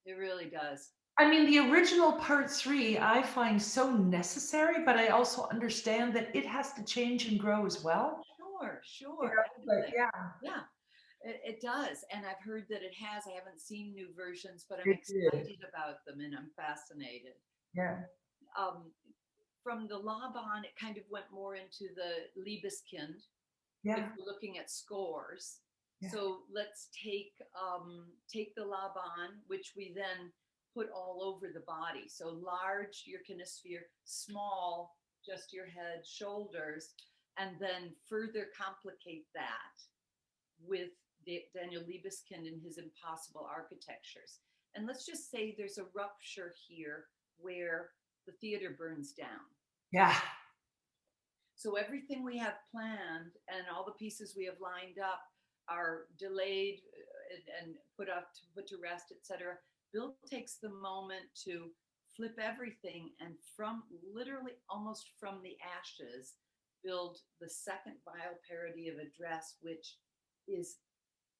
it really does. I mean, the original part 3 I find so necessary, but I also understand that it has to change and grow as well. Sure. Yeah, it does. And I've heard that it has. I haven't seen new versions, but I'm excited about them and I'm fascinated. Yeah. From the Laban, it kind of went more into the Liebeskind. Yeah. If we're looking at scores. Yeah. So let's take the Laban, which we then put all over the body. So large, your kinesphere, small, just your head, shoulders, and then further complicate that with Daniel Liebeskind and his impossible architectures. And let's just say there's a rupture here where the theater burns down. Yeah. So everything we have planned and all the pieces we have lined up are delayed and put to rest, etc. Bill takes the moment to flip everything and from literally almost from the ashes, build the second vile parody of a dress, which is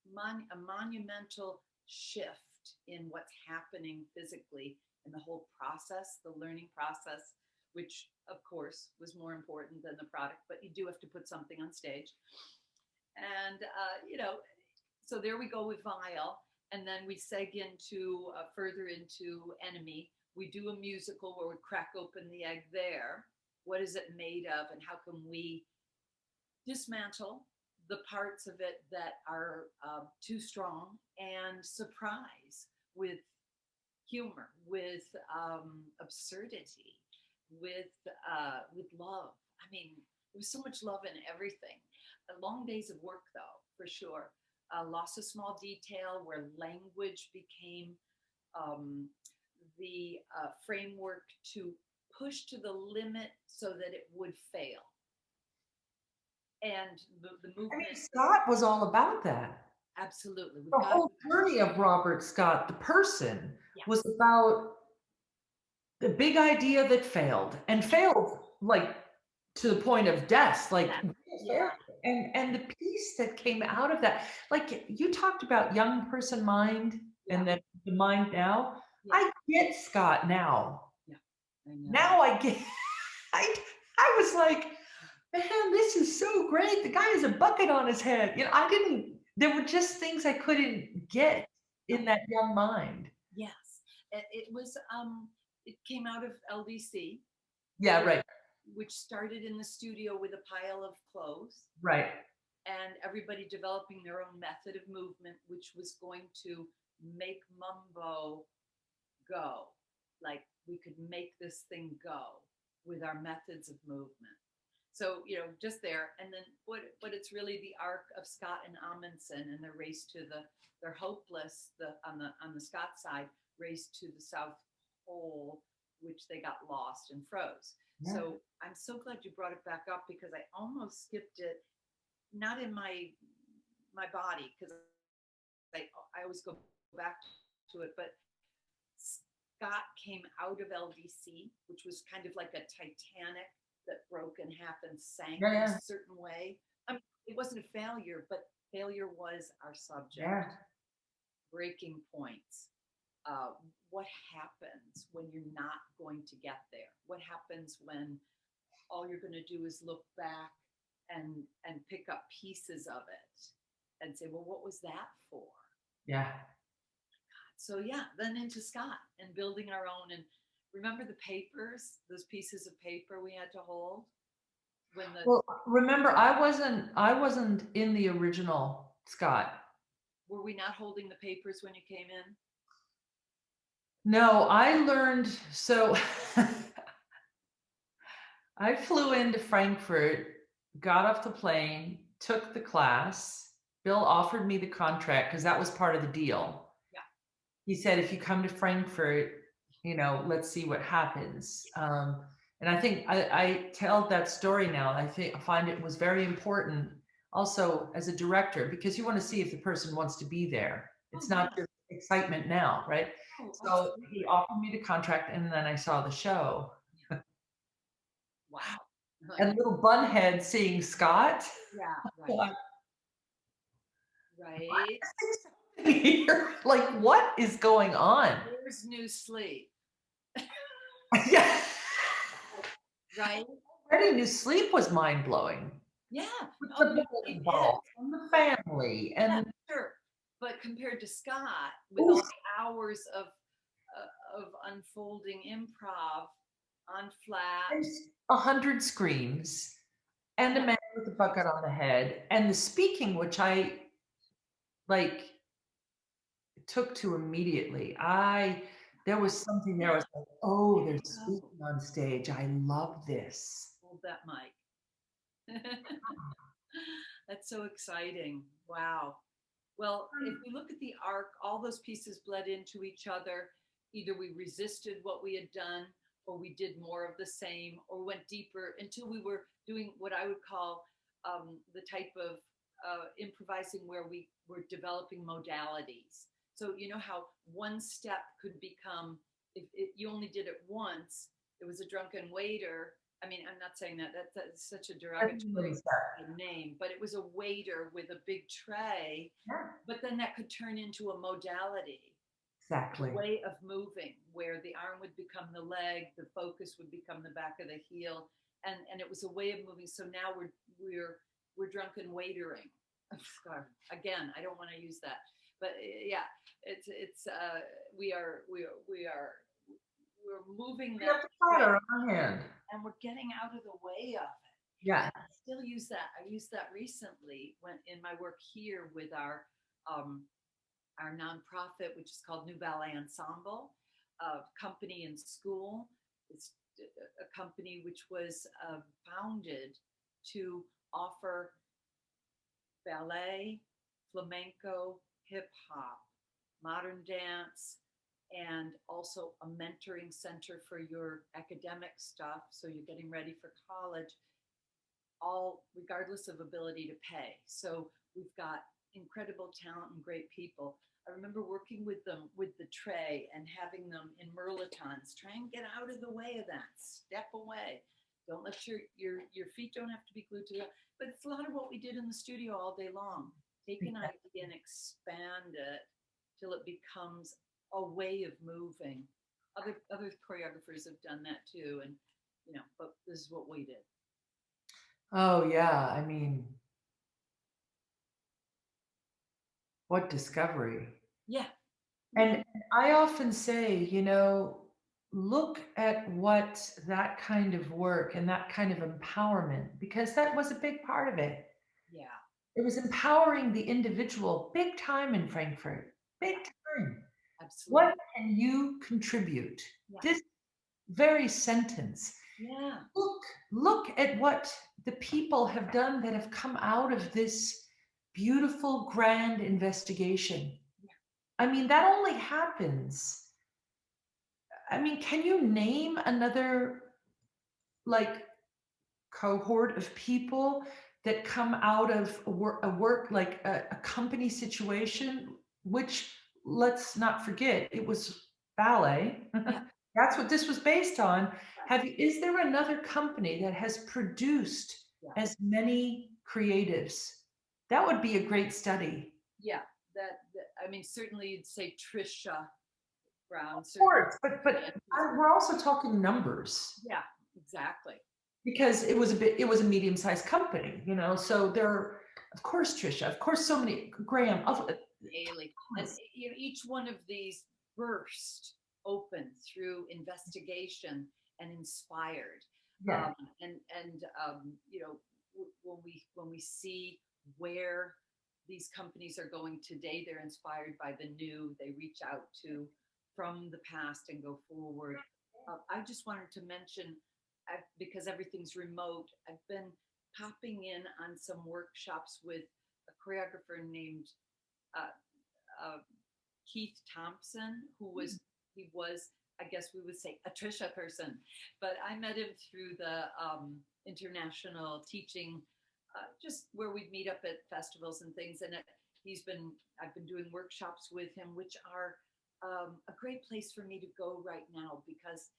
a monumental shift in what's happening physically and the whole process, the learning process, which of course was more important than the product, but you do have to put something on stage. And, so there we go with Vile. And then we seg into further into Enemy. We do a musical where we crack open the egg there. What is it made of? And how can we dismantle the parts of it that are too strong and surprise with humor, with absurdity, with love. I mean, there was so much love in everything. Long days of work, though, for sure. Loss of small detail, where language became the framework to push to the limit so that it would fail. And the movement. I mean, Scott was all about that. Absolutely. The whole journey of Robert Scott, the person, was about the big idea that failed like to the point of death, like and the piece that came out of that, like you talked about young person mind and then the mind now. I get Scott now. I know. Now I get I was like, man, this is so great. The guy has a bucket on his head. There were just things I couldn't get in that young mind. Yes. It was it came out of LDC. Yeah, right. Which started in the studio with a pile of clothes. Right. And everybody developing their own method of movement, which was going to make Mumbo go. Like we could make this thing go with our methods of movement. So, just there. And then but it's really the arc of Scott and Amundsen and their race to they're hopeless, on the Scott side, race to the South Pole, which they got lost and froze. Yeah. So I'm so glad you brought it back up because I almost skipped it, not in my body, because I always go back to it, but Scott came out of LVC, which was kind of like a Titanic that broke in half and sank in a certain way. I mean, it wasn't a failure, but failure was our subject. Yeah. Breaking points. What happens when you're not going to get there? What happens when all you're going to do is look back and pick up pieces of it and say, well, what was that for? Yeah. So yeah, then into Scott and building our own. And remember the papers, those pieces of paper we had to hold when the. Well, remember, I wasn't in the original Scott. Were we not holding the papers when you came in? No, I learned, so I flew into Frankfurt, got off the plane, took the class. Bill offered me the contract because that was part of the deal. Yeah. He said, if you come to Frankfurt, let's see what happens. And I think I tell that story now. I find it was very important also as a director, because you want to see if the person wants to be there. It's not just excitement now, right? So he offered me the contract, and then I saw the show. Wow. And little bunhead seeing Scott. Yeah, right. Right. Here, like, what is going on? Where's new sleep? Yeah. Right. Already new sleep was mind blowing. Yeah. The involved and the family and sure. But compared to Scott, with all the hours of unfolding improv on flat, 100 screens, and a man with a bucket on the head, and the speaking, which I took to immediately. There was something there. I was like, oh, there's speaking on stage. I love this. Hold that mic. That's so exciting. Wow. Well, if we look at the arc, all those pieces bled into each other. Either we resisted what we had done, or we did more of the same, or went deeper until we were doing what I would call the type of improvising where we were developing modalities. So you know how one step could become, if you only did it once, it was a drunken waiter. I mean, I'm not saying that's such a derogatory name, but it was a waiter with a big tray, but then that could turn into a modality. Exactly. A way of moving where the arm would become the leg, the focus would become the back of the heel, and it was a way of moving. So now we're drunken waitering. Again, I don't want to use that, but yeah, we're moving that and we're getting out of the way of it. Yeah. And I still use that. I used that recently when in my work here with our nonprofit, which is called New Ballet Ensemble, company and school. It's a company which was founded to offer ballet, flamenco, hip hop, modern dance, and also a mentoring center for your academic stuff. So you're getting ready for college, all regardless of ability to pay. So we've got incredible talent and great people. I remember working with them with the tray and having them in mirlitons. Try and get out of the way of that. Step away. Don't let your feet don't have to be glued to that. But it's a lot of what we did in the studio all day long. Take an idea and expand it till it becomes a way of moving. Other choreographers have done that too, and but this is what we did. Oh yeah, I mean, what discovery. Yeah. And I often say, look at what that kind of work and that kind of empowerment, because that was a big part of it. Yeah. It was empowering the individual big time in Frankfurt, big time. Absolutely. What can you contribute? Yeah. This very sentence. Yeah. Look at what the people have done that have come out of this beautiful, grand investigation. Yeah. I mean, that only happens. I mean, can you name another cohort of people that come out of a work like a company situation which let's not forget, it was ballet. Yeah, That's what this was based on. Is there another company that has produced yeah, as many creatives? That would be a great study. yeah. I mean, certainly you'd say Trisha Brown, Of certainly. course, but we're also talking numbers Yeah, exactly. because it was a medium-sized company, you know. So there, of course, Trisha, of course, so many Graham, of Daily. And course. each one of these burst open through investigation and inspired. Yeah, When we see where these companies are going today, they're inspired by the new. They reach out to from the past and go forward. I just wanted to mention, because everything's remote, I've been popping in on some workshops with a choreographer named uh, uh, Keith Thompson, he was, I guess we would say, a Trisha person, but I met him through the international teaching, just where we'd meet up at festivals and things. And I've been doing workshops with him, which are a great place for me to go right now, because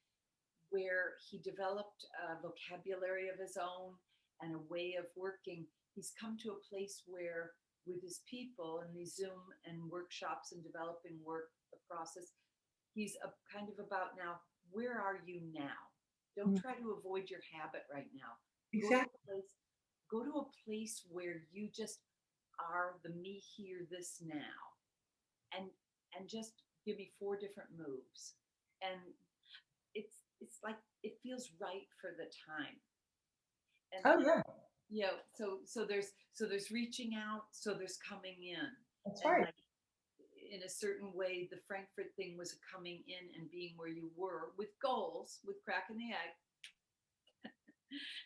where he developed a vocabulary of his own and a way of working, he's come to a place where with his people and these Zoom and workshops and developing work process, he's kind of about now, where are you now? Don't mm, try to avoid your habit right now. Go to exactly. a place, go to a place where you just are the me here, this now. And just give me 4 different moves. And it's like it feels right for the time. And Oh yeah, so there's reaching out, so there's coming in. that's And right. like in a certain way, the Frankfurt thing was coming in and being where you were with goals, with cracking the egg.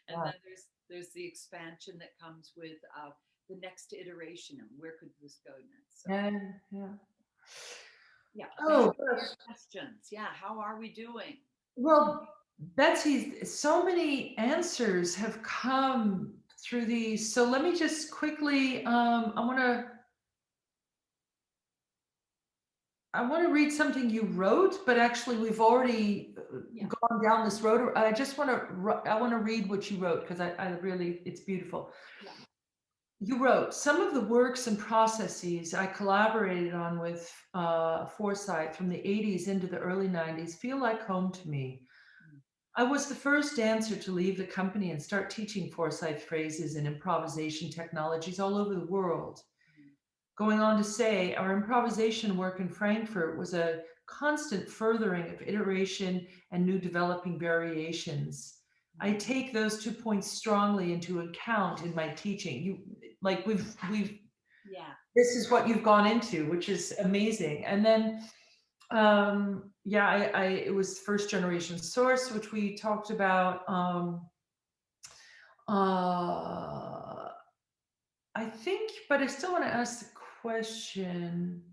And Yeah. then there's the expansion that comes with the next iteration and where could this go next. So Yeah, yeah. yeah, back Oh, to your gosh. questions. Yeah, how are we doing? Well, Betsy, so many answers have come through these. So let me just quickly, I want to read something you wrote, but actually we've already Yeah, gone down this road. I want to read what you wrote because I really, it's beautiful. yeah, You wrote, some of the works and processes I collaborated on with Forsyth from the 80s into the early 90s feel like home to me. mm, I was the first dancer to leave the company and start teaching Forsyth phrases and improvisation technologies all over the world. mm, Going on to say, our improvisation work in Frankfurt was a constant furthering of iteration and new developing variations. I mm. take those 2 points strongly into account in my teaching. We've Yeah, this is what you've gone into, which is amazing. And then yeah, it was first generation source, which we talked about. Uh I think, but I still want to ask the question.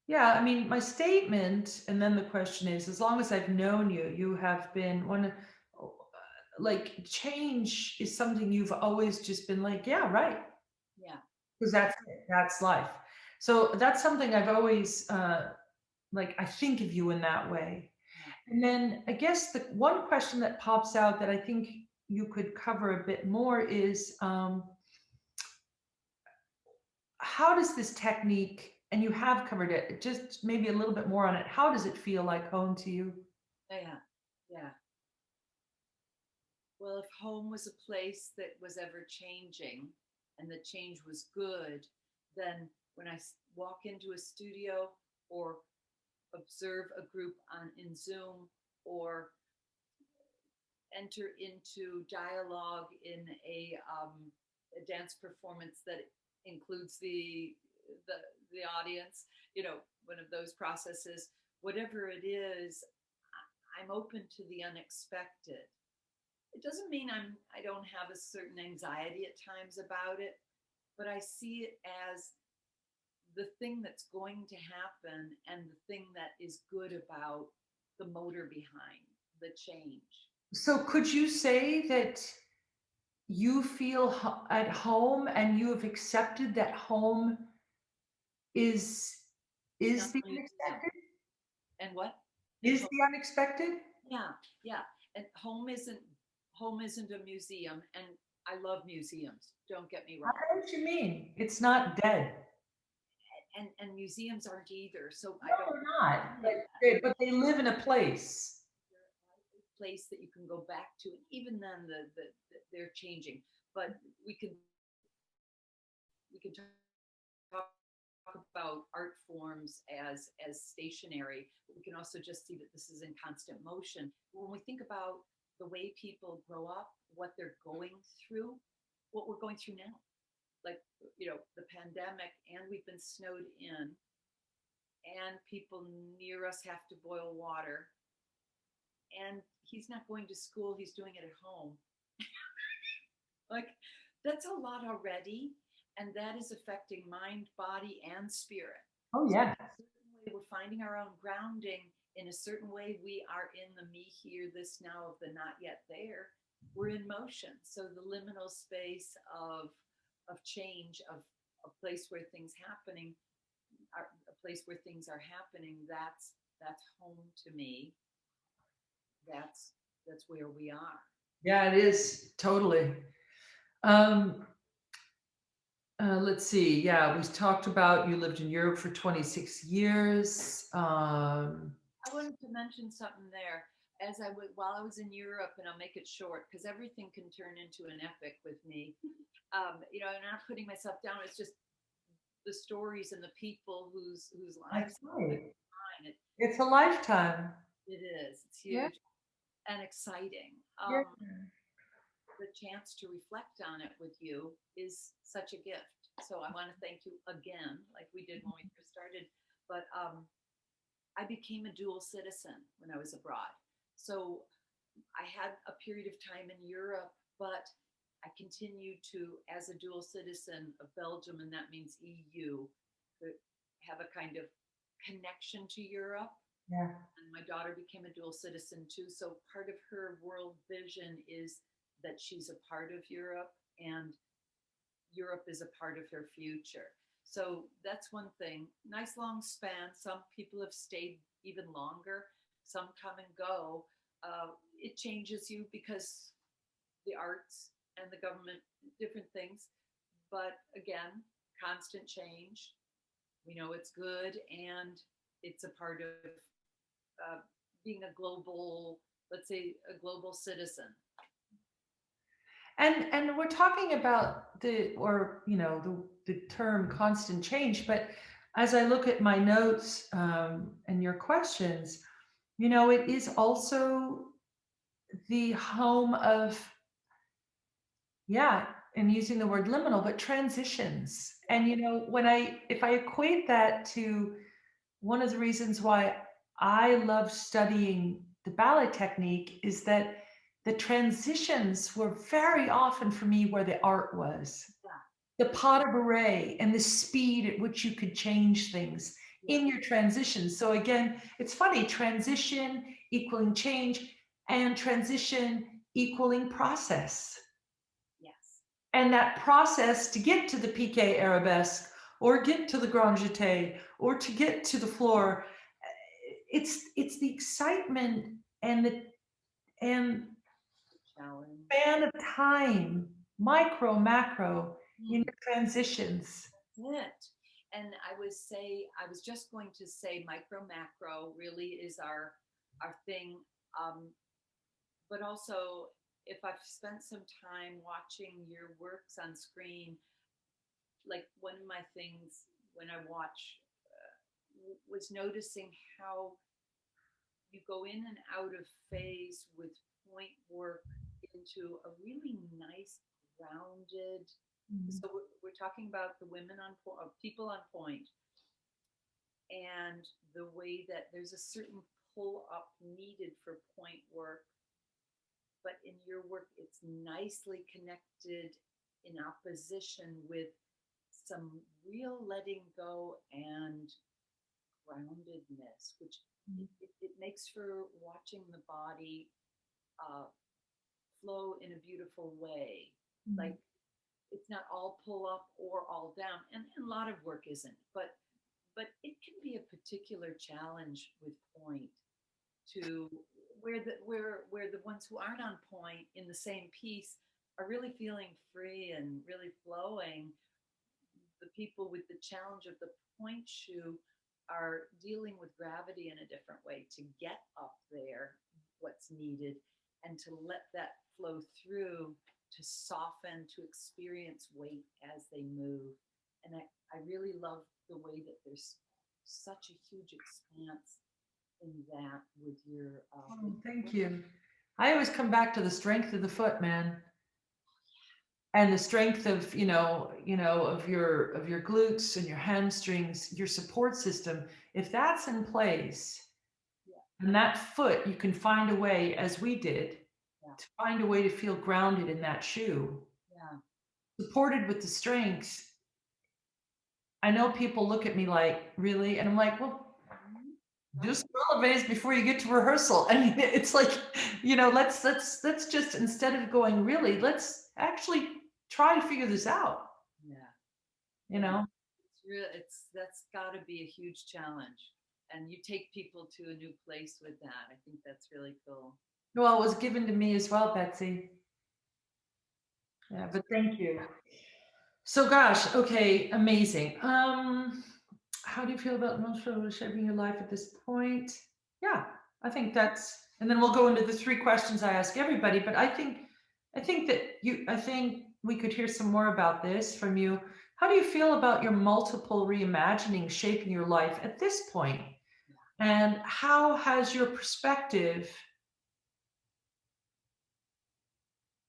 Yeah, I mean, my statement, and then the question is, as long as I've known you, you have been like change is something you've always just been like, yeah, right, yeah, because that's it, that's life. So that's something I've always like. I think of you in that way. yeah. And then I guess the one question that pops out that I think you could cover a bit more is how does this technique, and you have covered it, just maybe a little bit more on it, how does it feel like home to you? Yeah, yeah. Well, if home was a place that was ever changing and the change was good, then when I walk into a studio or observe a group on in Zoom or enter into dialogue in a dance performance that includes the the audience, one of those processes, whatever it is, I'm open to the unexpected. It doesn't mean I don't have a certain anxiety at times about it, but I see it as the thing that's going to happen and the thing that is good about the motor behind the change. So could you say that you feel at home and you have accepted that home is Not the a museum. unexpected? And what? And Is the unexpected? yeah, yeah. And home isn't a museum, and I love museums. Don't get me I wrong. know what you mean. It's not dead. And museums aren't either. So No, I don't they're not. any of that. But they live in a place. Place that you can go back to, and even then, they're changing. But we can talk about art forms as stationary. But we can also just see that this is in constant motion. When we think about the way people grow up, what they're going through, what we're going through now, like the pandemic, and we've been snowed in, and people near us have to boil water, and he's not going to school, he's doing it at home. Like, that's a lot already, and that is affecting mind, body, and spirit. Oh, So yeah. in a certain way, we're finding our own grounding. In a certain way, we are in the me here, this now of the not yet there. We're in motion. So the liminal space of change, of a place where things happening, a place where things are happening. That's home to me. That's where we are. Yeah, it is totally. Um, let's see. Yeah, we talked about you lived in Europe for 26 years. I wanted to mention something there. While I was in Europe, and I'll make it short because everything can turn into an epic with me. I'm not putting myself down. It's just the stories and the people whose That's lives right. mine. It's a lifetime. It is. It's Yeah. huge and exciting. Yeah. The chance to reflect on it with you is such a gift. So I want to thank you again, like we did when we first started. But I became a dual citizen when I was abroad. So I had a period of time in Europe, but I continued to, as a dual citizen of Belgium, and that means EU, to have a kind of connection to Europe. Yeah. And my daughter became a dual citizen too. So part of her world vision is that she's a part of Europe, and Europe is a part of her future. So that's one thing. Nice long span. Some people have stayed even longer. Some come and go. It changes you because the arts and the government, different things. But again, constant change. We know it's good, and it's a part of uh, being a global, let's say, a global citizen. And we're talking about the term constant change, but as I look at my notes and your questions, it is also the home of, yeah, and using the word liminal, but transitions. And if I equate that to one of the reasons why I love studying the ballet technique is that the transitions were very often for me where the art was. The pas de bourrée and the speed at which you could change things in your transitions. So again, it's funny, transition equaling change and transition equaling process. Yes. And that process to get to the piqué arabesque or get to the grand jeté or to get to the floor, it's the excitement and the Challenge. span of time, micro, macro, in your transitions. It. And I was just going to say micro macro really is our thing. But also, if I've spent some time watching your works on screen, like one of my things when I watch was noticing how you go in and out of phase with point work into a really nice grounded. So we're talking about the women on point, people on point, and the way that there's a certain pull up needed for point work, but in your work it's nicely connected in opposition with some real letting go and groundedness, which it makes for watching the body flow in a beautiful way. Like, it's not all pull up or all down, and a lot of work isn't, but but it can be a particular challenge with point to where the ones who aren't on point in the same piece are really feeling free and really flowing. The people with the challenge of the point shoe are dealing with gravity in a different way to get up there what's needed and to let that flow through, to soften, to experience weight as they move. And I really love the way that there's such a huge expanse in that with your Oh, thank you. I always come back to the strength of the foot, man. And the strength of, of your glutes and your hamstrings, your support system. If that's in place, yeah, and that foot, you can find a way, as we did, yeah, to find a way to feel grounded in that shoe, yeah. supported with the strength. I know people look at me like, really? And I'm like, well, do some elevates before you get to rehearsal. I mean, it's like, let's just, instead of going, really, let's actually try to figure this out. Yeah. It's real. That's got to be a huge challenge, and you take people to a new place with that. I think that's really cool. Well, it was given to me as well, Betsy. Yeah, but thank you. So, gosh, okay, amazing. How do you feel about emotional shaping your life at this point? Yeah, I think that's, and then we'll go into the 3 questions I ask everybody. But I think we could hear some more about this from you. How do you feel about your multiple reimagining shaping your life at this point? And how has your perspective?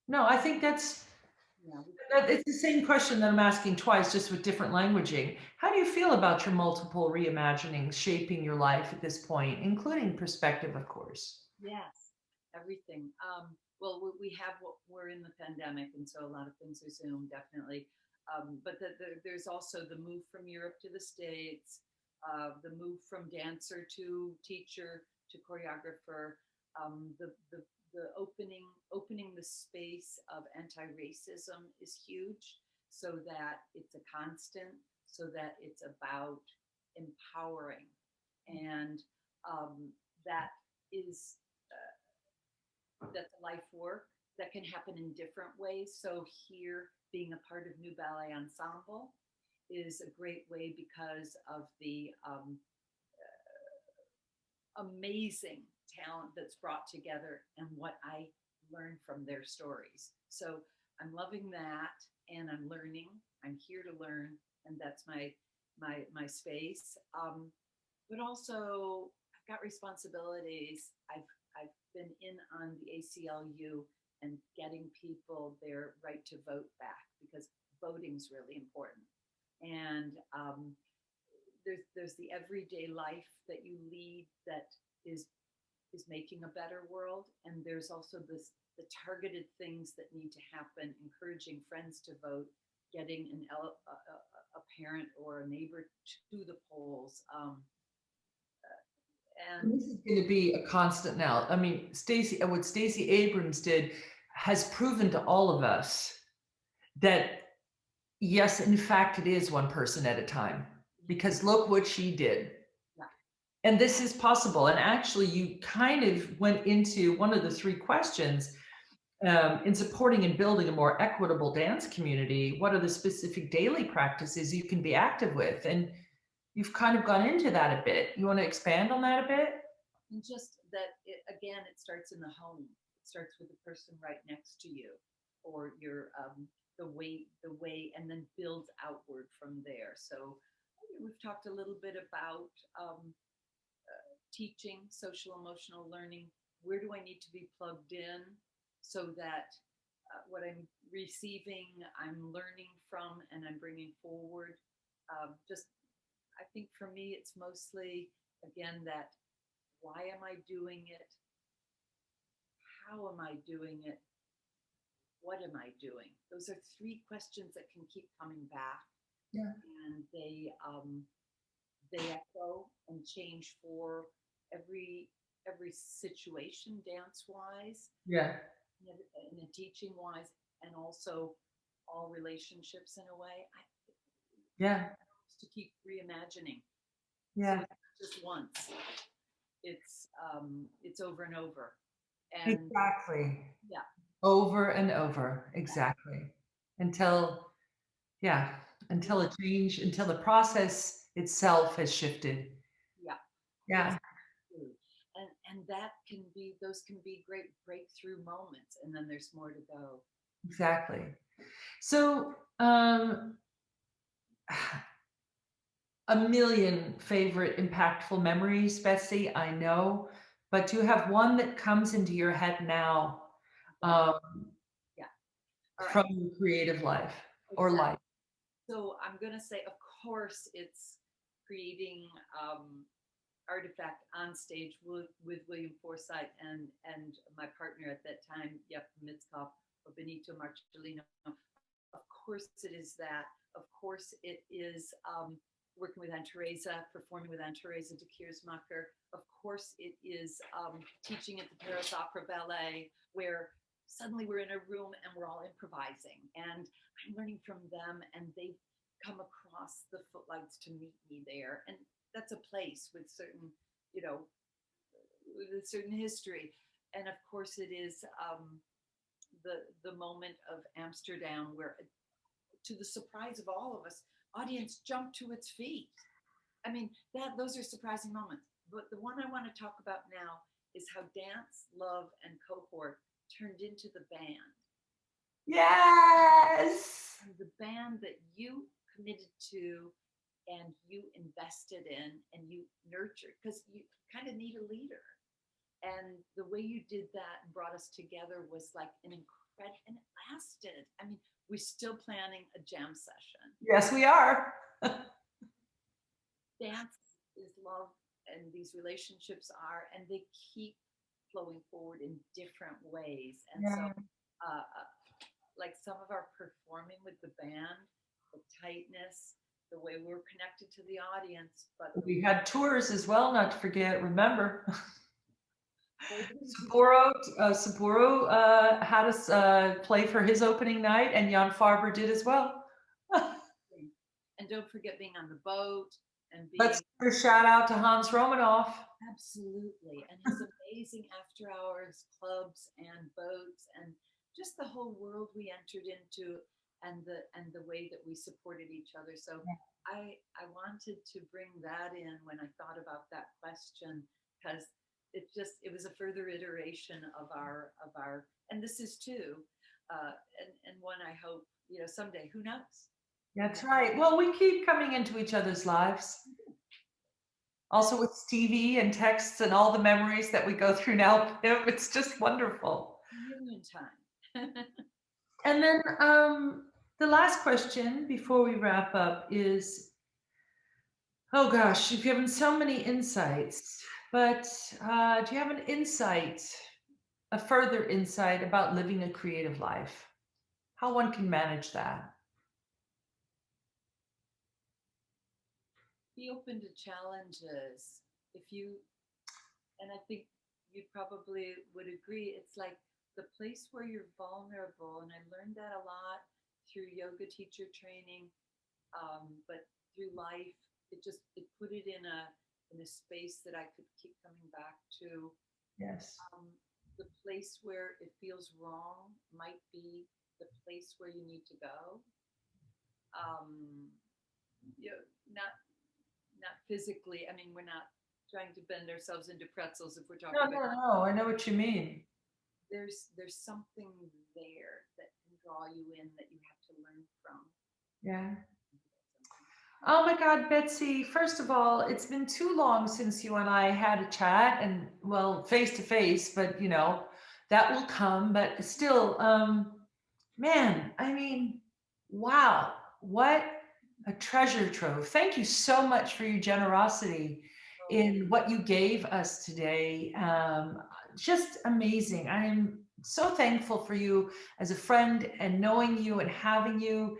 No, I think it's the same question that I'm asking twice, just with different languaging. How do you feel about your multiple reimaginings shaping your life at this point, including perspective, of course? Yes, everything. Well, we're in the pandemic, and so a lot of things are Zoom, definitely. But there's also the move from Europe to the States, the move from dancer to teacher to choreographer, the opening the space of anti-racism is huge, so that it's a constant, so that it's about empowering, and that is that's a life work that can happen in different ways. So here, being a part of New Ballet Ensemble is a great way because of the amazing talent that's brought together and what I learned from their stories. So I'm loving that, and I'm learning. I'm here to learn, and that's my space. But also, I've got responsibilities. I've been in on the ACLU and getting people their right to vote back, because voting's really important. And there's the everyday life that you lead that is making a better world, and there's also the targeted things that need to happen, encouraging friends to vote, getting a parent or a neighbor to the polls. And this is going to be a constant now. I mean, what Stacey Abrams did has proven to all of us that, yes, in fact, it is one person at a time, because look what she did. Yeah. And this is possible. And actually, you kind of went into one of the 3 questions in supporting and building a more equitable dance community. What are the specific daily practices you can be active with? And you've kind of gone into that a bit. You want to expand on that a bit? And just that, it starts in the home. It starts with the person right next to you, or your the way, and then builds outward from there. So we've talked a little bit about teaching, social emotional learning. Where do I need to be plugged in so that what I'm receiving, I'm learning from, and I'm bringing forward? I think for me, it's mostly, again, that why am I doing it? How am I doing it? What am I doing? Those are 3 questions that can keep coming back. Yeah. And they echo and change for every situation, dance wise. Yeah. And a teaching wise, and also all relationships in a way. Yeah. To keep reimagining. Yeah. So it's not just once. It's over and over. And Exactly. yeah. Over and over. Exactly. Until, yeah, until a change, until the process itself has shifted. Yeah. Yeah, Exactly. And those can be great breakthrough moments, and then there's more to go. exactly. So, a million favorite impactful memories, Betsy, I know, but do you have one that comes into your head now, um, Yeah. All right. from your creative life or Exactly. life? So I'm going to say, of course, it's creating Artifact on stage with William Forsythe and my partner at that time, Yep Mitzkoff or Benito Marcellino. Of course, it is that. Of course, it is working with Aunt Teresa, performing with Aunt Teresa de Kiersmacher. Of course, it is teaching at the Paris Opera Ballet, where suddenly we're in a room and we're all improvising. And I'm learning from them, and they've come across the footlights to meet me there. And that's a place with certain, you know, with a certain history. And of course, it is the moment of Amsterdam, where, to the surprise of all of us, audience jumped to its feet. I mean, those are surprising moments. But the one I want to talk about now is how Dance, Love, and Cohort turned into the band. Yes. And the band that you committed to and you invested in and you nurtured, because you kind of need a leader. And the way you did that and brought us together was like an incredible, and it lasted. I mean, we're still planning a jam session. Yes, we are. Dance is love, and these relationships are, and they keep flowing forward in different ways. And Yeah. so, like some of our performing with the band, the tightness, the way we were connected to the audience, but We had tours as well, not to forget. Remember, Sapporo had us play for his opening night, and Jan Farber did as well. and don't forget being on the boat and Let's being give a shout out to Hans Romanoff. absolutely, and his amazing after hours clubs and boats and just the whole world we entered into, and the way that we supported each other. So I wanted to bring that in when I thought about that question, because it was a further iteration of our and this is too and one I hope, you know, someday, who knows. That's right. Well, we keep coming into each other's lives. Also with Stevie and texts and all the memories that we go through now, it's just wonderful. Reunion time. And then the last question before we wrap up is, oh gosh, you've given so many insights, but do you have an insight, a further insight about living a creative life? How one can manage that? Be open to challenges. If you, and I think you probably would agree, it's like the place where you're vulnerable. And I learned that a lot through yoga teacher training, but through life, it put it in a space that I could keep coming back to. Yes. The place where it feels wrong might be the place where you need to go. You know, not physically. I mean, we're not trying to bend ourselves into pretzels if we're talking about. No. I know what you mean. There's something there that can draw you in that you have to learn from. Yeah. Oh my God, Betsy, first of all, it's been too long since you and I had a chat, and well, face to face, but you know, that will come. But still, man, I mean, wow, what a treasure trove. Thank you so much for your generosity in what you gave us today. Just amazing. I'm so thankful for you as a friend, and knowing you and having you,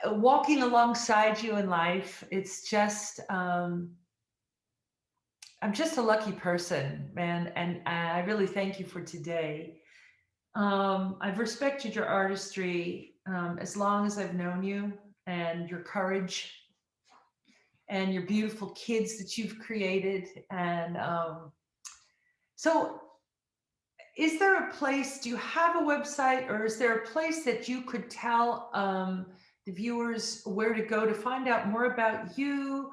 walking alongside you in life. It's just, I'm just a lucky person, man. And I really thank you for today. I've respected your artistry as long as I've known you, and your courage. and your beautiful kids that you've created. And so is there a place, do you have a website, or is there a place that you could tell the viewers where to go to find out more about you?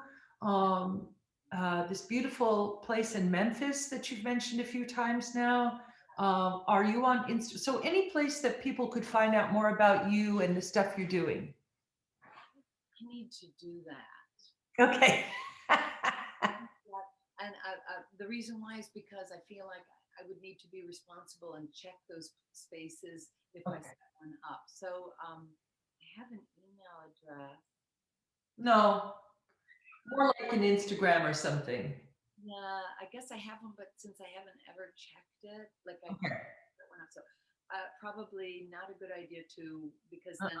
This beautiful place in Memphis that you've mentioned a few times now. Are you on Insta? So any place that people could find out more about you and the stuff you're doing? I need to do that. Okay. And the reason why is because I feel like I would need to be responsible and check those spaces if I set one up. So I have an email address. No, more like an Instagram or something. Yeah, I guess I have one, but since I haven't ever checked it, like I Okay. set one up, so probably not a good idea to, because then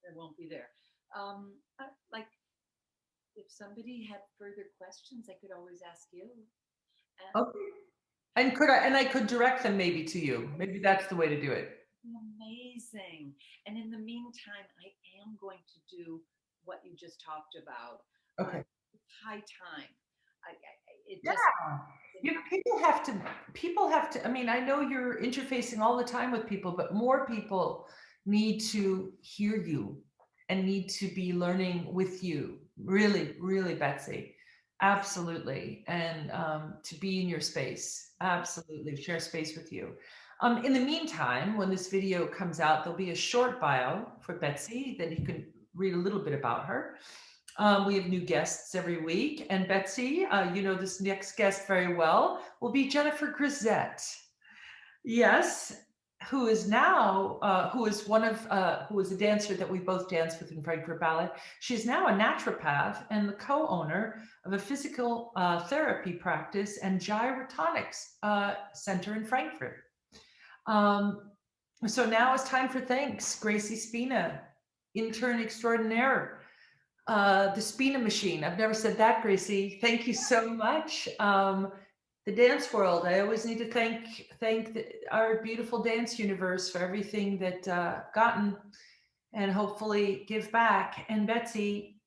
it won't be there. Like if somebody had further questions, I could always ask you. And Okay. And I could direct them maybe to you. Maybe that's the way to do it. amazing. And in the meantime, I am going to do what you just talked about. Okay. High time. It Yeah. just People have to, I mean, I know you're interfacing all the time with people, but more people need to hear you and need to be learning with you. Really, really, Betsy. Absolutely. And to be in your space. Absolutely. Share space with you. In the meantime, when this video comes out, there'll be a short bio for Betsy that you can read a little bit about her. We have new guests every week. And Betsy, you know this next guest very well, will be Jennifer Grissette. Yes, who is now, who is a dancer that we both danced with in Frankfurt Ballet. She's now a naturopath and the co-owner of a physical therapy practice and Gyrotonic Center in Frankfurt. So now it's time for thanks. Gracie Spina, intern extraordinaire. The Spina machine. I've never said that, Gracie. Thank you so much. The dance world. I always need to thank our beautiful dance universe for everything that gotten, and hopefully give back. And Betsy,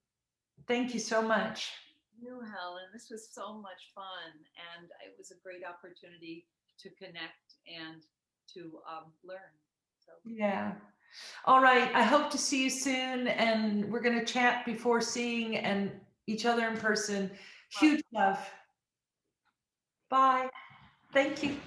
thank you so much. You, Helen. This was so much fun, and it was a great opportunity to connect and to learn. So. Yeah. All right. I hope to see you soon, and we're going to chat before seeing and each other in person. Huge love. Bye. Thank you.